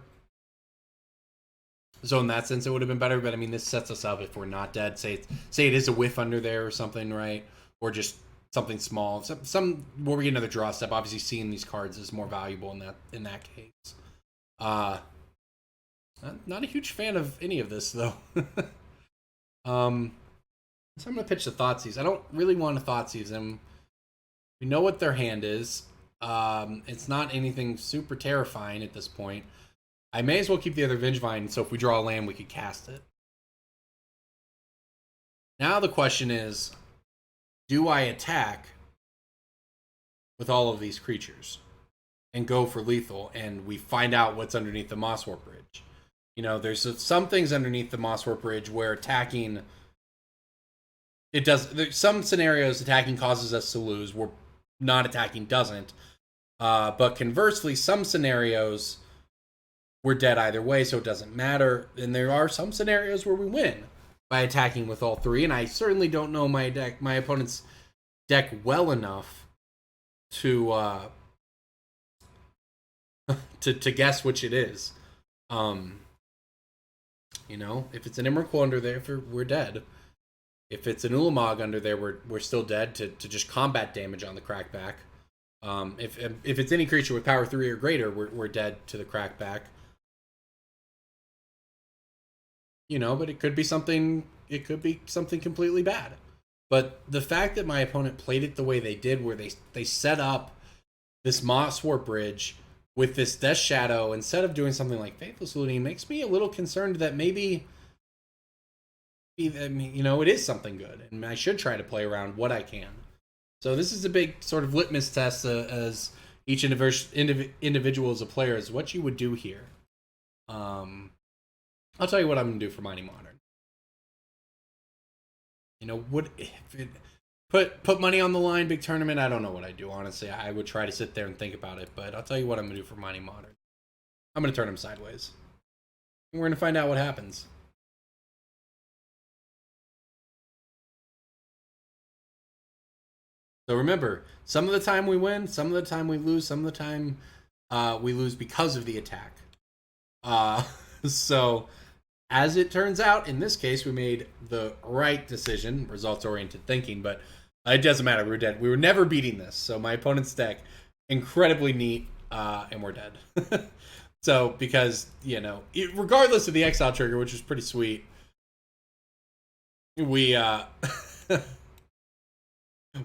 So in that sense, it would have been better. But I mean, this sets us up if we're not dead. Say it is a whiff under there or something, right? Or just something small. Some where we get another draw step. Obviously, seeing these cards is more valuable in that case. Not a huge fan of any of this though. So I'm gonna pitch the Thoughtseize. I don't really want to Thoughtseize him. We know what their hand is. It's not anything super terrifying at this point. I may as well keep the other Bridgevine, so if we draw a land, we could cast it. Now the question is, do I attack with all of these creatures and go for lethal, and we find out what's underneath the Mosswarp Bridge? You know, there's some things underneath the Mosswarp Bridge where attacking, it does. There's some scenarios attacking causes us to lose, where not attacking doesn't. But conversely, some scenarios we're dead either way, so it doesn't matter. And there are some scenarios where we win by attacking with all three. And I certainly don't know my opponent's deck well enough to to guess which it is. You know, if it's an Emrakul under there, we're dead. If it's an Ulamog under there, we're still dead to just combat damage on the crackback. If it's any creature with power 3 or greater, we're dead to the crackback. You know, but it could be something. It could be something completely bad. But the fact that my opponent played it the way they did, where they set up this Mosswarp Bridge with this Death Shadow instead of doing something like Faithless Looting, makes me a little concerned that maybe, I mean, you know, it is something good, and I should try to play around what I can. So this is a big sort of litmus test as each individual as a player is what you would do here. I'll tell you what I'm going to do for Mighty Modern. You know, put money on the line, big tournament? I don't know what I'd do, honestly. I would try to sit there and think about it, but I'll tell you what I'm going to do for Mighty Modern. I'm going to turn him sideways. And we're going to find out what happens. So remember, some of the time we win, some of the time we lose, some of the time we lose because of the attack. So, as it turns out, in this case, we made the right decision, results-oriented thinking, but it doesn't matter. We were dead. We were never beating this. So my opponent's deck, incredibly neat, and we're dead. So, because, you know, regardless of the exile trigger, which was pretty sweet, we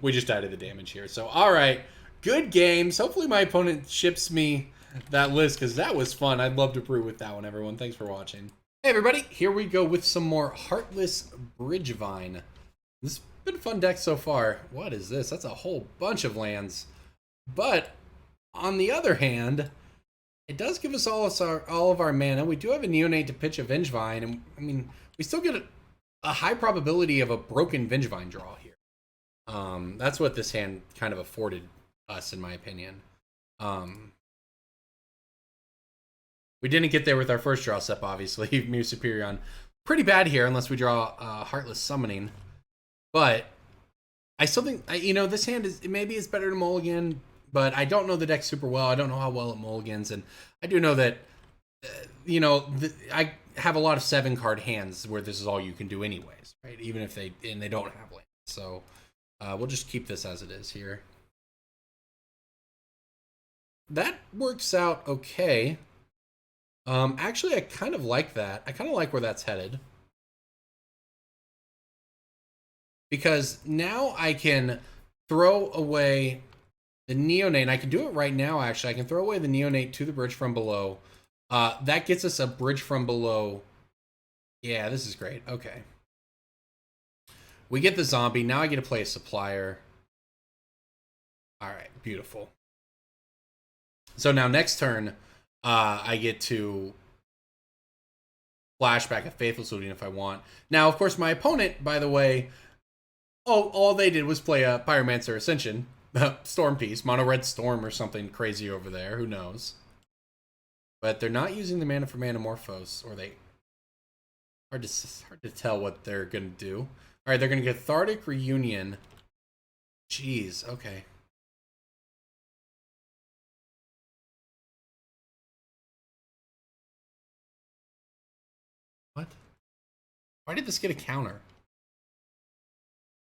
we just died of the damage here. So, all right, good games. Hopefully my opponent ships me that list, because that was fun. I'd love to brew with that one, everyone. Thanks for watching. Hey, everybody. Here we go with some more Heartless Bridgevine. This has been a fun deck so far. What is this? That's a whole bunch of lands. But, on the other hand, it does give us all of our mana. We do have a Neonate to pitch a Vengevine, and, I mean, we still get a high probability of a broken Vengevine draw here. That's what this hand kind of afforded us, in my opinion. We didn't get there with our first draw step, obviously. Mew Superior pretty bad here, unless we draw Heartless Summoning. But I still think, you know, this hand is maybe it's better to mulligan, but I don't know the deck super well. I don't know how well it mulligans, and I do know that, you know, I have a lot of 7-card hands where this is all you can do anyways, right? Even if they don't have lands. So we'll just keep this as it is here. That works out okay. Actually, I kind of like that. I kind of like where that's headed. Because now I can throw away the Neonate. I can do it right now, actually. I can throw away the Neonate to the Bridge from Below. That gets us a Bridge from Below. Yeah, this is great. Okay. We get the zombie. Now I get to play a Supplier. All right, beautiful. So now next turn, I get to flashback a Faithless Looting if I want. Now, of course, my opponent, by the way, all they did was play a Pyromancer Ascension, Storm Piece, Mono Red Storm or something crazy over there. Who knows? But they're not using the mana for Manamorphose, or they... Hard to tell what they're going to do. All right, they're going to Cathartic Reunion. Jeez, okay. What? Why did this get a counter?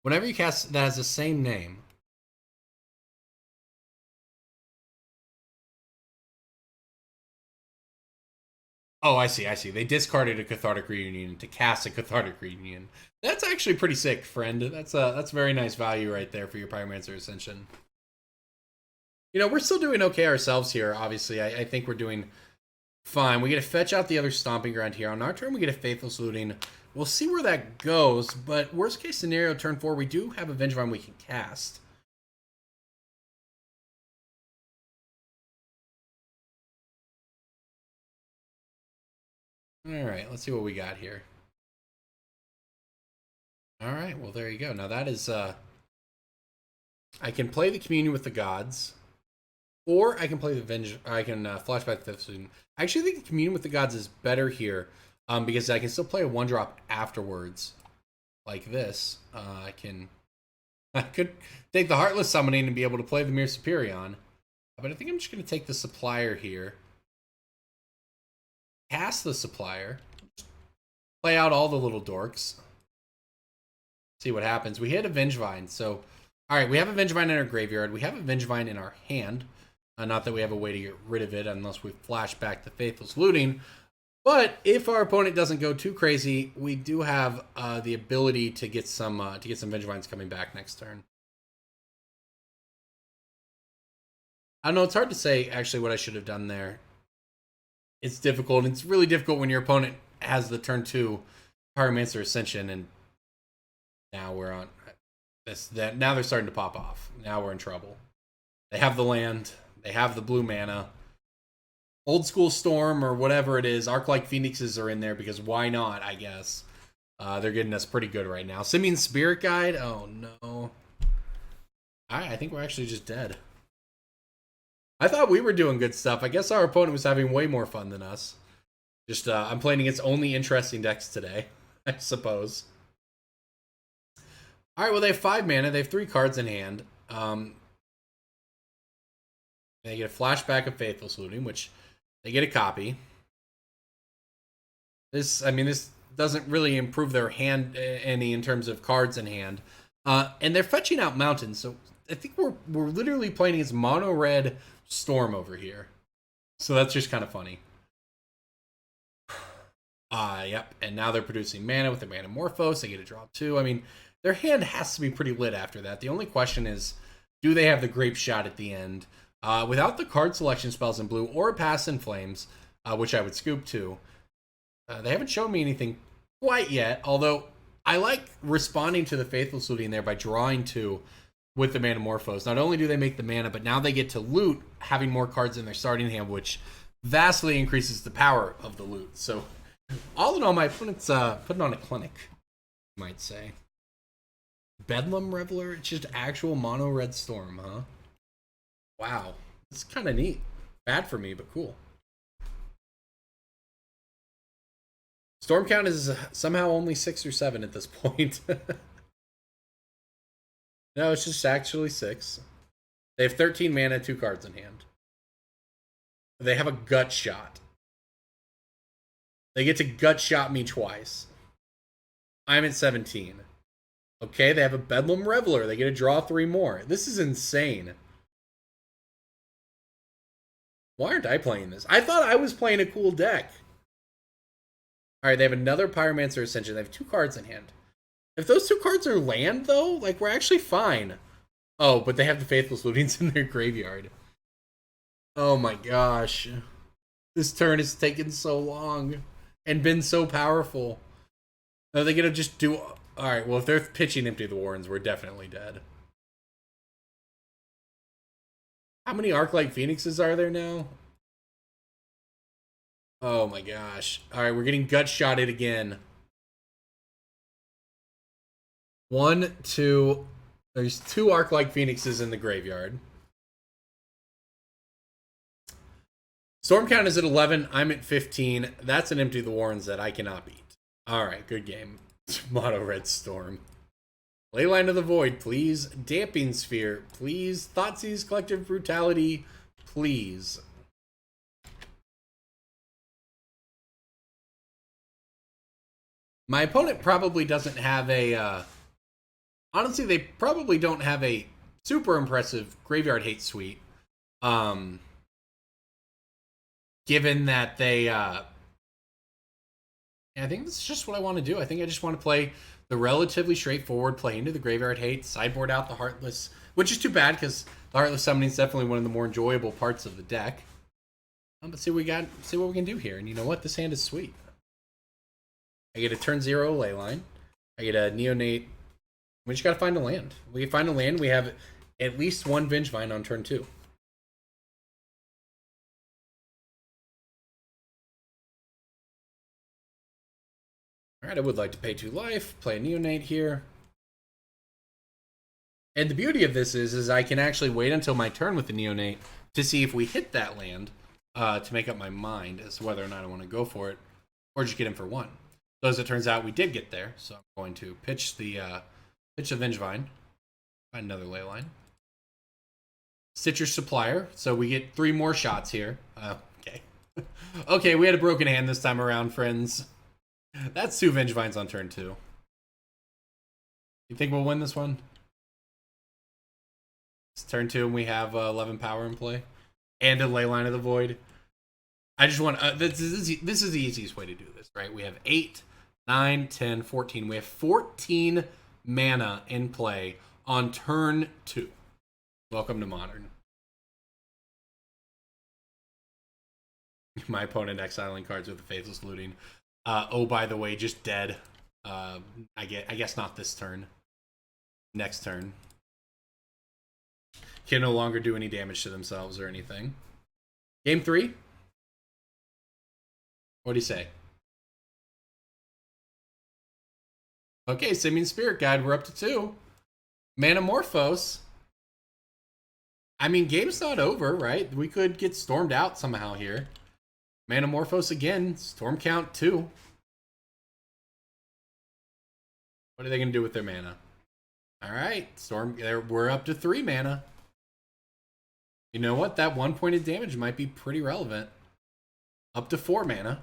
Whenever you cast that has the same name. Oh, I see, I see. They discarded a Cathartic Reunion to cast a Cathartic Reunion. That's actually pretty sick, friend. That's very nice value right there for your Pyromancer Ascension. You know, we're still doing okay ourselves here, obviously. I think we're doing fine. We get to fetch out the other Stomping Ground here. On our turn, we get a Faithless Looting. We'll see where that goes, but worst case scenario, turn 4, we do have a Bridgevine we can cast. Alright, let's see what we got here. Alright, well there you go. Now that is, I can play the Communion with the Gods, or I can play the I can flashback the 5th student. I actually think the Communion with the Gods is better here, because I can still play a 1-drop afterwards, like this. I could take the Heartless Summoning and be able to play the Mere Superion, but I think I'm just going to take the Supplier here. Cast the Supplier. Play out all the little dorks. See what happens. We hit a Bridgevine, so... Alright, we have a Bridgevine in our graveyard. We have a Bridgevine in our hand. Not that we have a way to get rid of it unless we flash back the Faithless Looting. But if our opponent doesn't go too crazy, we do have the ability to get some Bridgevines coming back next turn. I don't know, it's hard to say actually what I should have done there. It's difficult. It's really difficult when your opponent has the turn 2 Pyromancer Ascension, and now we're on this. Now they're starting to pop off. Now we're in trouble. They have the land. They have the blue mana. Old School Storm or whatever it is. Arc-like Phoenixes are in there because why not, I guess. They're getting us pretty good right now. Simian Spirit Guide? Oh, no. I think we're actually just dead. I thought we were doing good stuff. I guess our opponent was having way more fun than us. Just, I'm playing against only interesting decks today, I suppose. Alright, well, they have 5 mana. They have 3 cards in hand. They get a flashback of Faithless Looting, which they get a copy. This doesn't really improve their hand any in terms of cards in hand. And they're fetching out Mountains, so I think we're literally playing against mono red Storm over here. So that's just kind of funny. Yep, and now they're producing mana with their Manamorphose. They get a draw 2. I mean, their hand has to be pretty lit after that. The only question is, do they have the Grape Shot at the end? Without the card selection spells in blue or Pass in Flames, which I would scoop too, they haven't shown me anything quite yet, although I like responding to the Faithless Looting there by drawing 2 with the Manamorphose. Not only do they make the mana, but now they get to loot having more cards in their starting hand, which vastly increases the power of the loot. So, all in all, my opponent's putting on a clinic, you might say. Bedlam Reveler? It's just actual mono red Storm, huh? Wow. It's kind of neat. Bad for me, but cool. Storm count is somehow only 6 or 7 at this point. No, it's just actually 6. They have 13 mana, 2 cards in hand. They have a Gut Shot. They get to Gut Shot me twice. I'm at 17. Okay, they have a Bedlam Reveler. They get to draw 3 more. This is insane. Why aren't I playing this? I thought I was playing a cool deck. Alright, they have another Pyromancer Ascension. They have 2 cards in hand. If those 2 cards are land, though, like, we're actually fine. Oh, but they have the Faithless Lootings in their graveyard. Oh my gosh. This turn has taken so long. And been so powerful. Are they gonna just do... Alright, well, if they're pitching Empty the Warrens, we're definitely dead. How many Arc-like Phoenixes are there now? Oh my gosh. Alright, we're getting Gut Shotted again. 1, 2... There's 2 Arc-like Phoenixes in the graveyard. Storm count is at 11. I'm at 15. That's an Empty the Warrens that I cannot beat. Alright, good game. Mono Red Storm. Leyline of the Void, please. Damping Sphere, please. Thoughtseize Collective Brutality, please. My opponent probably doesn't have a... honestly, they probably don't have a super impressive Graveyard Hate Suite. Given that they... I think this is just what I want to do. I think I just want to play the relatively straightforward play into the Graveyard Hate, sideboard out the Heartless, which is too bad because Heartless Summoning is definitely one of the more enjoyable parts of the deck. But see what we got. See what we can do here. And you know what? This hand is sweet. I get a turn 0 Leyline. I get a Neonate. We just gotta find a land. We find a land. We have at least one Bridgevine on turn 2. Alright, I would like to pay 2 life, play a Neonate here. And the beauty of this is I can actually wait until my turn with the Neonate to see if we hit that land to make up my mind as to whether or not I want to go for it or just get him for 1. So as it turns out, we did get there. So I'm going to pitch the Bridgevine, find another Leyline. Stitcher's Supplier, so we get 3 more shots here. Okay. Okay, we had a broken hand this time around, friends. That's 2 Bridgevines on turn 2. You think we'll win this one? It's turn 2 and we have 11 power in play. And a Leyline of the Void. I just want... this is the easiest way to do this, right? We have 8, 9, 10, 14. We have 14 mana in play on turn 2. Welcome to Modern. My opponent exiling cards with the Faithless Looting. Oh, by the way, just dead. I guess not this turn. Next turn. Can no longer do any damage to themselves or anything. Game 3? What do you say? Okay, Simian Spirit Guide, we're up to 2. Manamorphose. I mean, game's not over, right? We could get stormed out somehow here. Manamorphose again, storm count 2. What are they going to do with their mana? Alright, we're up to 3 mana. You know what? That 1 point of damage might be pretty relevant. Up to 4 mana.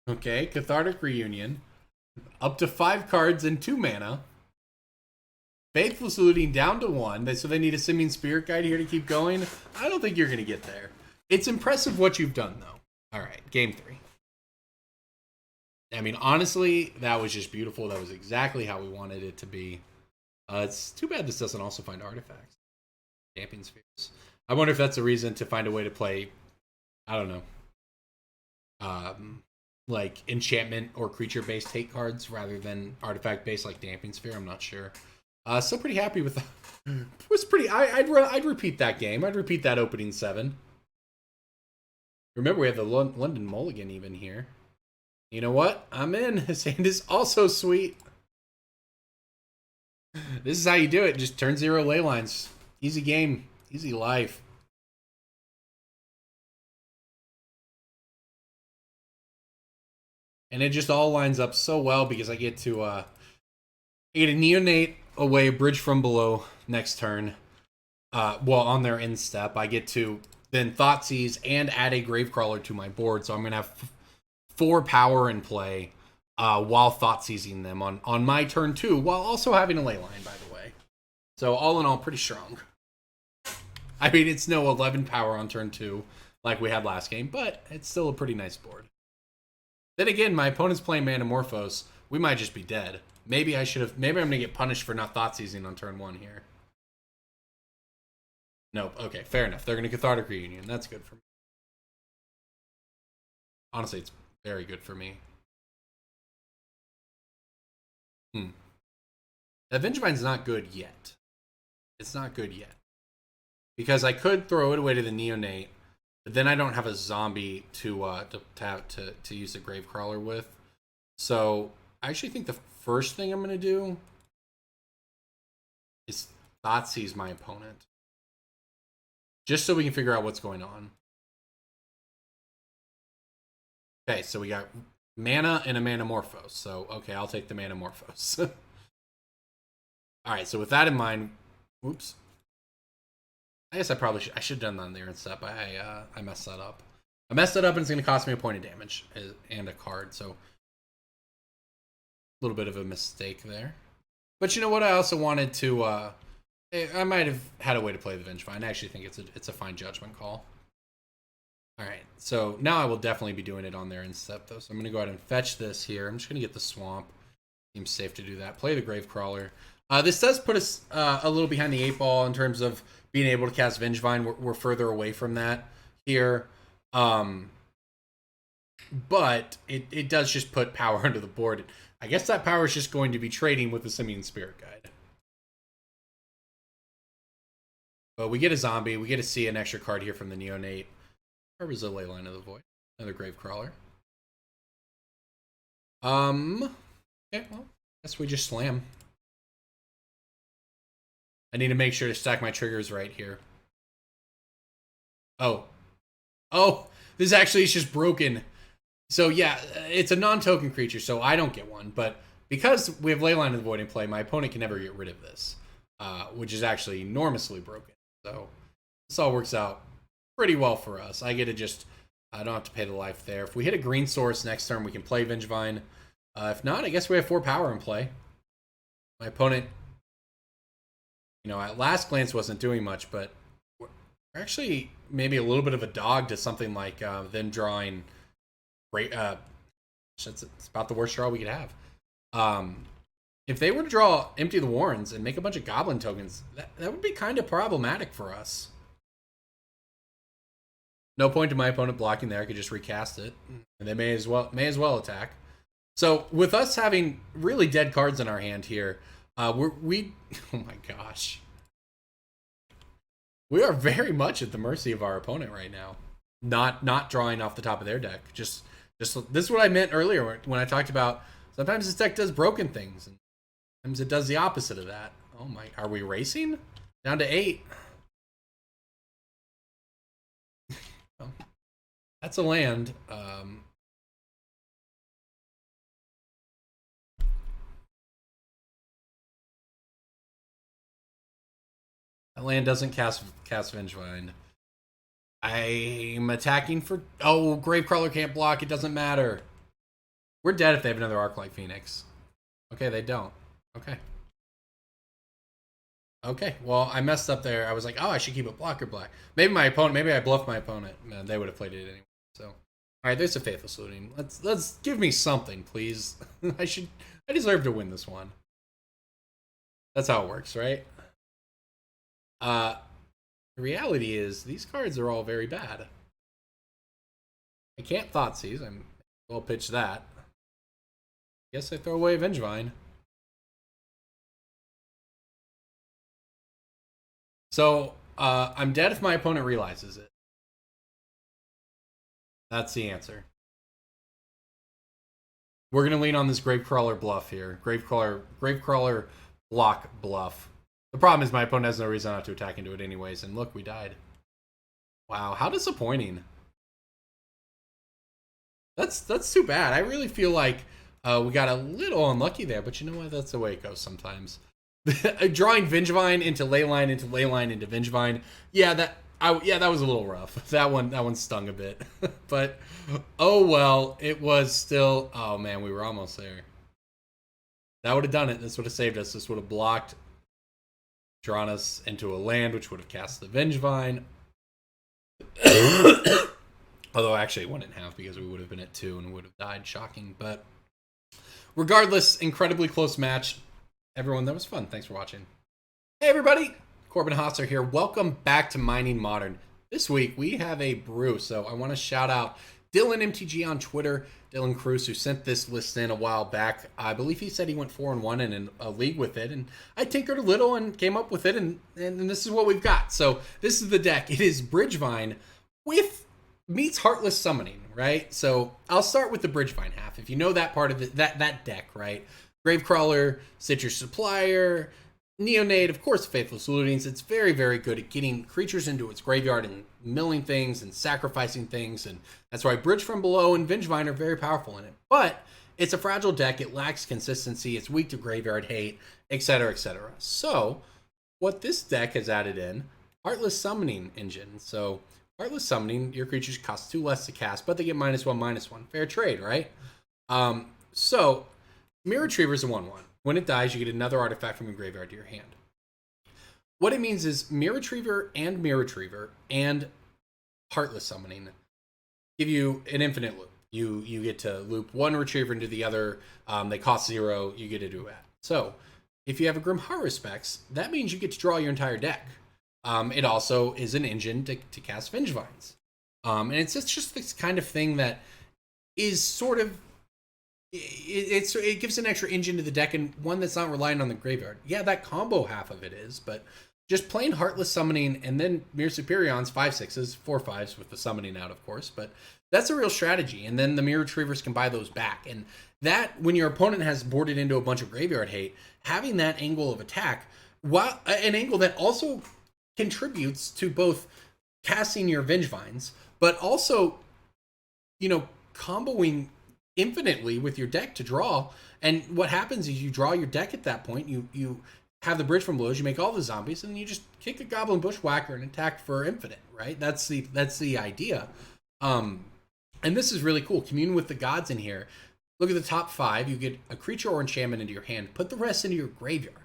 Okay, Cathartic Reunion. Up to 5 cards and 2 mana. Faithless Looting down to 1. So they need a Simian Spirit Guide here to keep going. I don't think you're going to get there. It's impressive what you've done, though. Alright, game 3. I mean, honestly, that was just beautiful. That was exactly how we wanted it to be. It's too bad this doesn't also find artifacts. Champion Spheres. I wonder if that's a reason to find a way to play, I don't know, like enchantment or creature-based hate cards rather than artifact-based like Damping Sphere. I'm not sure. Still pretty happy with that. It was pretty. I'd repeat that game. I'd repeat that opening 7. Remember, we have the London Mulligan even here. You know what? I'm in. His hand is also sweet. This is how you do it. Just turn 0 ley lines. Easy game. Easy life. And it just all lines up so well because I get to get a Neonate away, Bridge from Below next turn. Well, on their end step, I get to then Thoughtseize and add a Gravecrawler to my board. So I'm going to have 4 power in play while Thoughtseizing them on my turn 2, while also having a Leyline, by the way. So all in all, pretty strong. I mean, it's no 11 power on turn 2 like we had last game, but it's still a pretty nice board. Then again, my opponent's playing Manamorphose. We might just be dead. Maybe I'm going to get punished for not Thoughtseizing on turn 1 here. Nope. Okay, fair enough. They're going to Cathartic Reunion. That's good for me. Honestly, it's very good for me. That Bridgevine's not good yet. It's not good yet. Because I could throw it away to the Neonate, but then I don't have a zombie to use the Gravecrawler with. So I actually think the first thing I'm going to do is Thoughtseize my opponent. Just so we can figure out what's going on. Okay, so we got mana and a Manamorphose. So, okay, I'll take the Manamorphose. Alright, so with that in mind... Oops. I guess I should have done that on there and stuff. I messed that up. I messed it up and it's going to cost me a point of damage and a card. So, a little bit of a mistake there. But you know what? I also wanted to... I might have had a way to play the Bridgevine. I actually think it's a fine judgment call. Alright, so now I will definitely be doing it on there in step, though. So I'm going to go ahead and fetch this here. I'm just going to get the Swamp. Seems safe to do that. Play the Gravecrawler. This does put us a little behind the 8 ball in terms of being able to cast Vengevine. We're further away from that here. But it does just put power under the board. I guess that power is just going to be trading with the Simian Spirit Guide. But we get a zombie. We get to see an extra card here from the Neonate. Or was it Leyline of the Void? Another Gravecrawler. Okay, well, I guess we just slam. I need to make sure to stack my triggers right here. Oh, this actually is just broken. So yeah, it's a non-token creature, so I don't get one. But because we have Leyline of the Void in play, my opponent can never get rid of this, which is actually enormously broken. So this all works out pretty well for us. I get to just, I don't have to pay the life there. If we hit a green source next turn, we can play Vengevine. If not, I guess we have 4 power in play. My opponent, you know, at last glance wasn't doing much, but we're actually maybe a little bit of a dog to something like them drawing great. It's about the worst draw we could have. If they were to draw Empty the Warrens and make a bunch of Goblin tokens, that would be kind of problematic for us. No point to my opponent blocking there. I could just recast it, and they may as well attack. So with us having really dead cards in our hand here, we oh my gosh, we are very much at the mercy of our opponent right now. Not drawing off the top of their deck. Just this is what I meant earlier when I talked about sometimes this deck does broken things, and sometimes it does the opposite of that. Oh my, are we racing down to 8? Well, that's a land. That land doesn't cast Vengevine. I'm attacking for... Oh, Gravecrawler can't block. It doesn't matter. We're dead if they have another Arclight Phoenix. Okay, they don't. Okay. Okay, well, I messed up there. I was like, oh, I should keep it blocker black. Maybe my opponent... Maybe I bluffed my opponent. Man, they would have played it anyway. So, all right, there's a Faithless Looting. Let's give me something, please. I deserve to win this one. That's how it works, right? The reality is these cards are all very bad. I can't Thoughtseize. I'll pitch that. Guess I throw away Vengevine. So I'm dead if my opponent realizes it. That's the answer. We're gonna lean on this Gravecrawler bluff here. Gravecrawler block bluff. The problem is my opponent has no reason not to attack into it anyways, and look, we died. Wow, how disappointing. That's too bad. I really feel like we got a little unlucky there, but you know what? That's the way it goes sometimes. Drawing Vengevine into Leyline into Vengevine. Yeah, that was a little rough. That one stung a bit. But oh well, it was still, oh man, we were almost there. That would have done it. This would have saved us. This would have blocked, drawn us into a land, which would have cast the Vengevine. Although actually it wouldn't have, because we would have been at 2 and would have died. Shocking. But regardless, incredibly close match. Everyone, that was fun. Thanks for watching. Hey everybody, Corbin Hosser here. Welcome back to Mining Modern. This week we have a brew, so I want to shout out Dylan MTG on Twitter, Dylan Kruse, who sent this list in a while back. I believe he said he went 4-1 in a league with it, and I tinkered a little and came up with it, and this is what we've got. So this is the deck. It is Bridgevine with meets Heartless Summoning, right? So I'll start with the Bridgevine half. If you know that part of that deck, right? Gravecrawler, Citrus Supplier, Neonate, of course, Faithless Lootings. It's very, very good at getting creatures into its graveyard and milling things and sacrificing things, and that's why Bridge from Below and Vengevine are very powerful in it. But it's a fragile deck. It lacks consistency. It's weak to graveyard hate, etc., etc. So what this deck has added in, Heartless Summoning Engine. So Heartless Summoning, your creatures cost 2 less to cast, but they get -1/-1. Fair trade, right? So Mirror Retriever is a 1/1. When it dies, you get another artifact from your graveyard to your hand. What it means is Mirror Retriever and Heartless Summoning give you an infinite loop. You get to loop one Retriever into the other. They cost 0. You get to do that. So if you have a Grim Respects, that means you get to draw your entire deck. It also is an engine to cast Vengevines. And it's just this kind of thing that is sort of, it gives an extra engine to the deck, and one that's not relying on the graveyard. Yeah, that combo half of it is, but just plain Heartless summoning and then Mirror Superions, 5/6s, 4/5s with the summoning out, of course, but that's a real strategy. And then the Mirror Retrievers can buy those back. And that, when your opponent has boarded into a bunch of graveyard hate, having that angle of attack, while an angle that also contributes to both casting your Vengevines, but also, comboing infinitely with your deck to draw. And what happens is you draw your deck at that point, you have the Bridge from Blows, you make all the zombies, and then you just kick a Goblin Bushwhacker and attack for infinite, right? That's the idea. And this is really cool. Commune with the Gods in here. Look at the top 5. You get a creature or enchantment into your hand. Put the rest into your graveyard.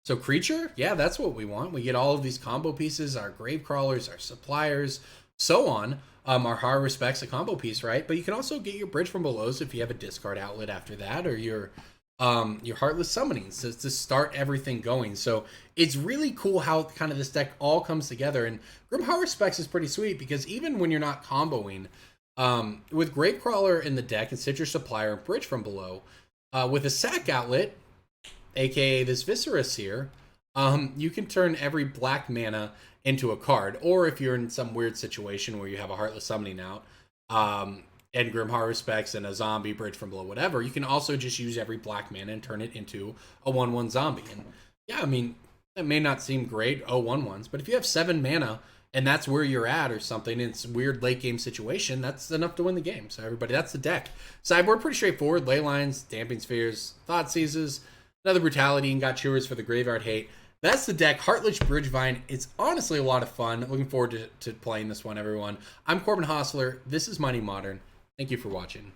So creature, yeah, that's what we want. We get all of these combo pieces, our Grave Crawlers, our Suppliers, so on. Our Heart Respects, a combo piece, right? But you can also get your Bridge from Belows if you have a discard outlet after that, or your Heartless Summonings to start everything going. So it's really cool how kind of this deck all comes together. And Grim Respects is pretty sweet because even when you're not comboing, with Gravecrawler in the deck and Citrus Supplier and Bridge from Below, with a sack outlet, aka this Viscerus here, you can turn every black mana into a card. Or if you're in some weird situation where you have a Heartless Summoning out, and Grim Respects and a zombie, Bridge from Below, whatever, you can also just use every black mana and turn it into a 1/1 zombie. And yeah, I mean, it may not seem great, 1/1s, but if you have 7 mana and that's where you're at or something, and it's a weird late game situation, that's enough to win the game. So everybody, that's the deck. Sideboard, pretty straightforward. Ley Lines, Damping Spheres, Thought Seizes, another Brutality, and Got Chewers for the Graveyard Hate. That's the deck. Heartless Bridgevine. It's honestly a lot of fun. Looking forward to playing this one, everyone. I'm Corbin Hostler. This is Money Modern. Thank you for watching.